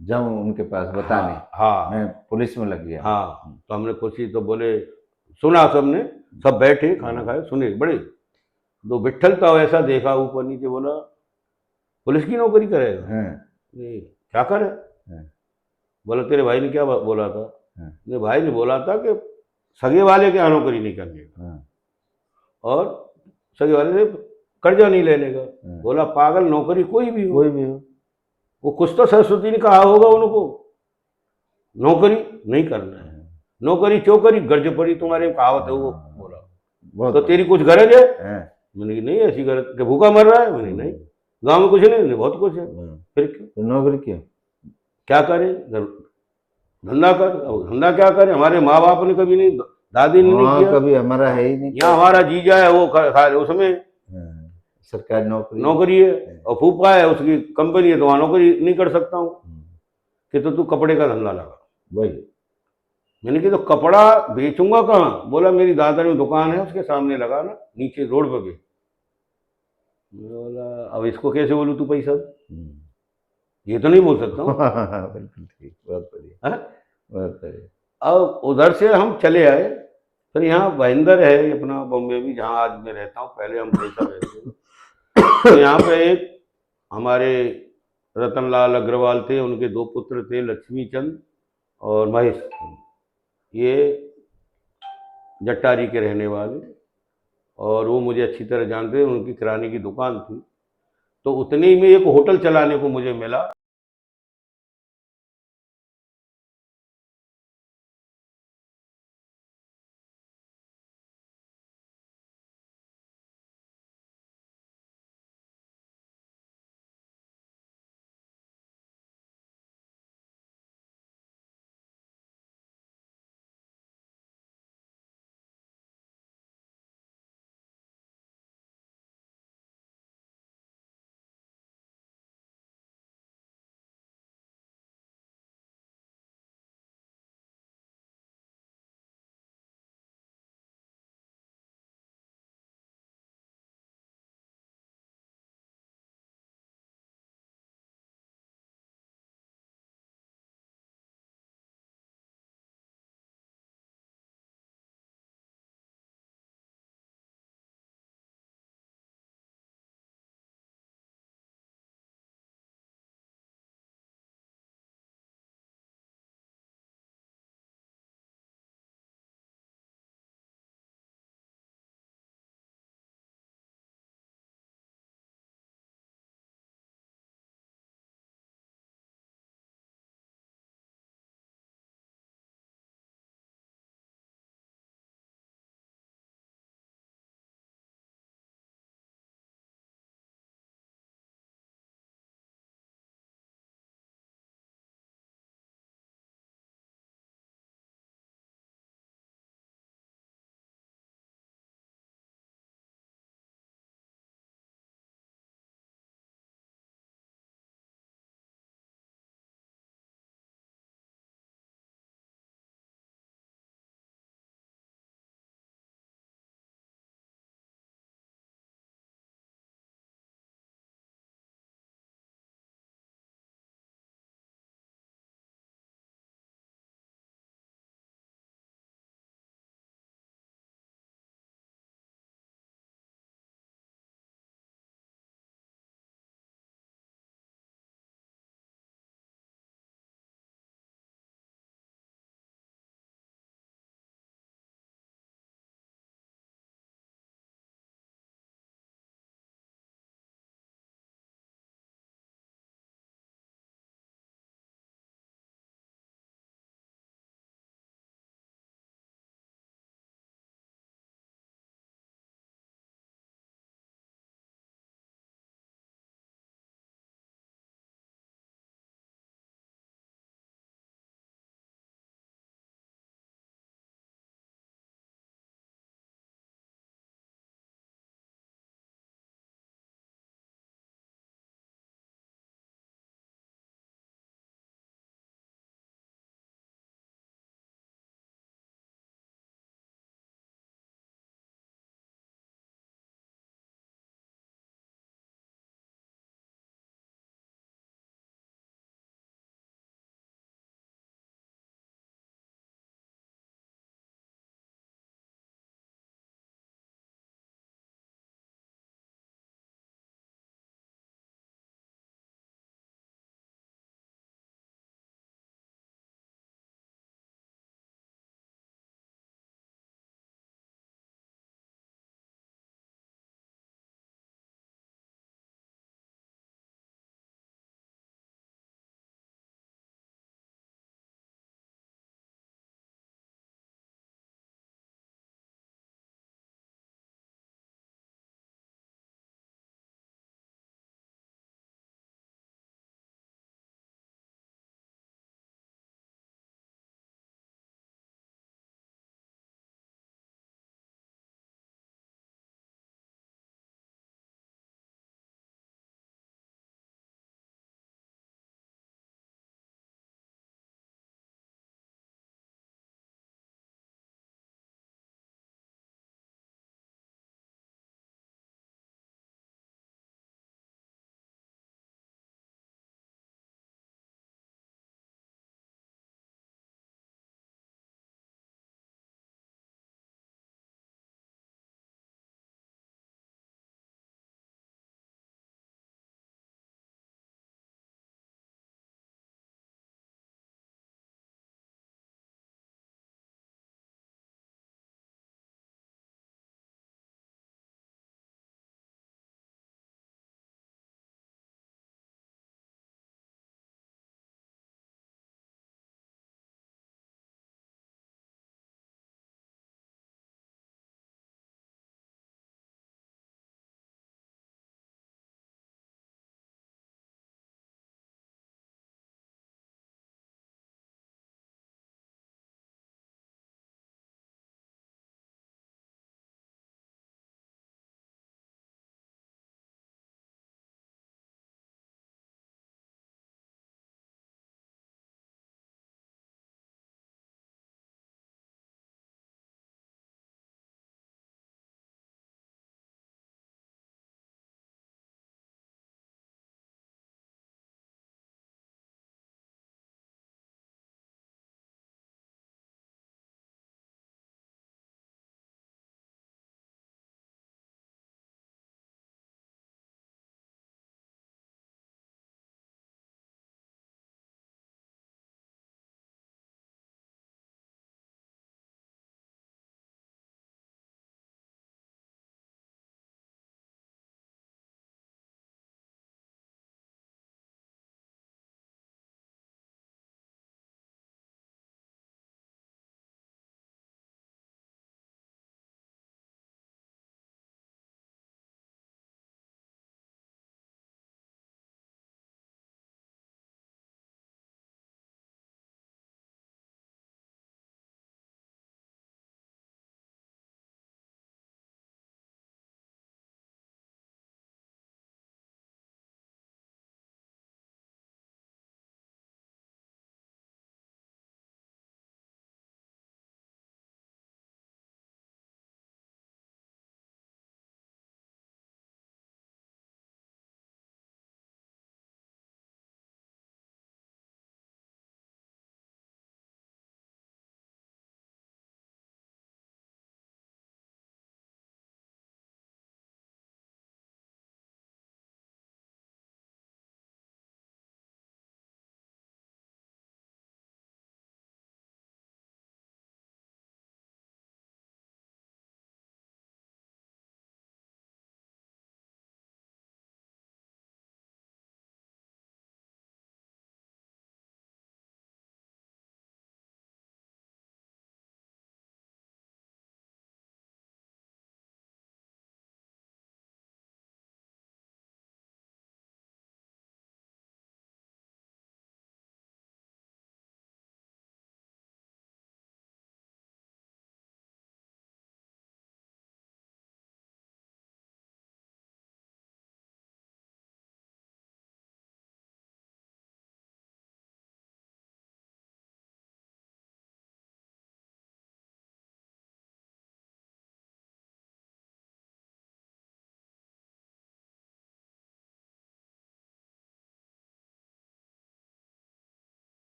S1: जब उनके पास बताने, हाँ मैं पुलिस में लग गया, हाँ, तो हमने खुशी, तो बोले सुना सबने, सब बैठे खाना खाए सुने बड़े। तो विट्ठल तो ऐसा देखा ऊपर नीचे, बोला पुलिस की नौकरी करेगा?
S2: हाँ,
S1: नहीं, क्या करे?
S2: हाँ,
S1: बोला तेरे भाई ने क्या बोला था?
S2: हाँ,
S1: मेरे भाई ने बोला था कि सगे वाले के यहाँ नौकरी नहीं करने का,
S2: हाँ,
S1: और सगे वाले से कर्जा नहीं लेने का।
S2: हाँ।
S1: बोला पागल, नौकरी कोई भी हो,
S2: कोई भी हो।
S1: वो कुछ तो सरस्वती ने कहा होगा उनको, नौकरी नहीं करना है, नौकरी चौकरी गर्ज पड़ी तुम्हारे, कहावत है वो। बोला
S2: बहुत
S1: तो तेरी कुछ गरज है?
S2: हाँ,
S1: मैंने कहा, नहीं ऐसी गरज कि भूखा मर रहा है? मैंने नहीं, गांव में कुछ नहीं, बहुत कुछ है।
S2: हाँ।
S1: फिर क्यों?
S2: तो नौकरी क्यों?
S1: क्या करे? धंधा कर। अब धंधा क्या करे? हमारे माँ बाप ने कभी नहीं, दादी ने नहीं
S2: हाँ,
S1: किया।
S2: कभी हमारा है ही नहीं।
S1: यहाँ हमारा जीजा है, वो उसमें
S2: हाँ, सरकारी नौकरी।
S1: नौकरी है, और फूफा है उसकी कंपनी है, तो वहाँ नौकरी नहीं कर सकता हूँ। कि तो तू कपड़े का धंधा लगा।
S2: वही।
S1: मैंने कहा तो कपड़ा बेचूंगा कहाँ? बोला मेरी दादा की दुकान है उसके सामने लगा ना, नीचे रोड पे भी। मैं बोला अब इसको कैसे बोलूँ तू पैसा दे? ये तो नहीं बोल सकता हूँ।
S2: बिल्कुल ठीक, बहुत बढ़िया,
S1: हैं?
S2: बहुत बढ़िया।
S1: अब उधर से हम चले आए, फिर यहाँ भाईंदर है अपना बॉम्बे में, जहाँ आज मैं रहता हूँ, पहले हम हमेशा रहते थे। तो यहाँ पे एक हमारे रतनलाल अग्रवाल थे, उनके दो पुत्र थे, लक्ष्मीचंद और महेश। ये जट्टारी के रहने वाले, और वो मुझे अच्छी तरह जानते हैं, उनकी किराने की दुकान थी। तो उतने ही में एक होटल चलाने को मुझे मिला।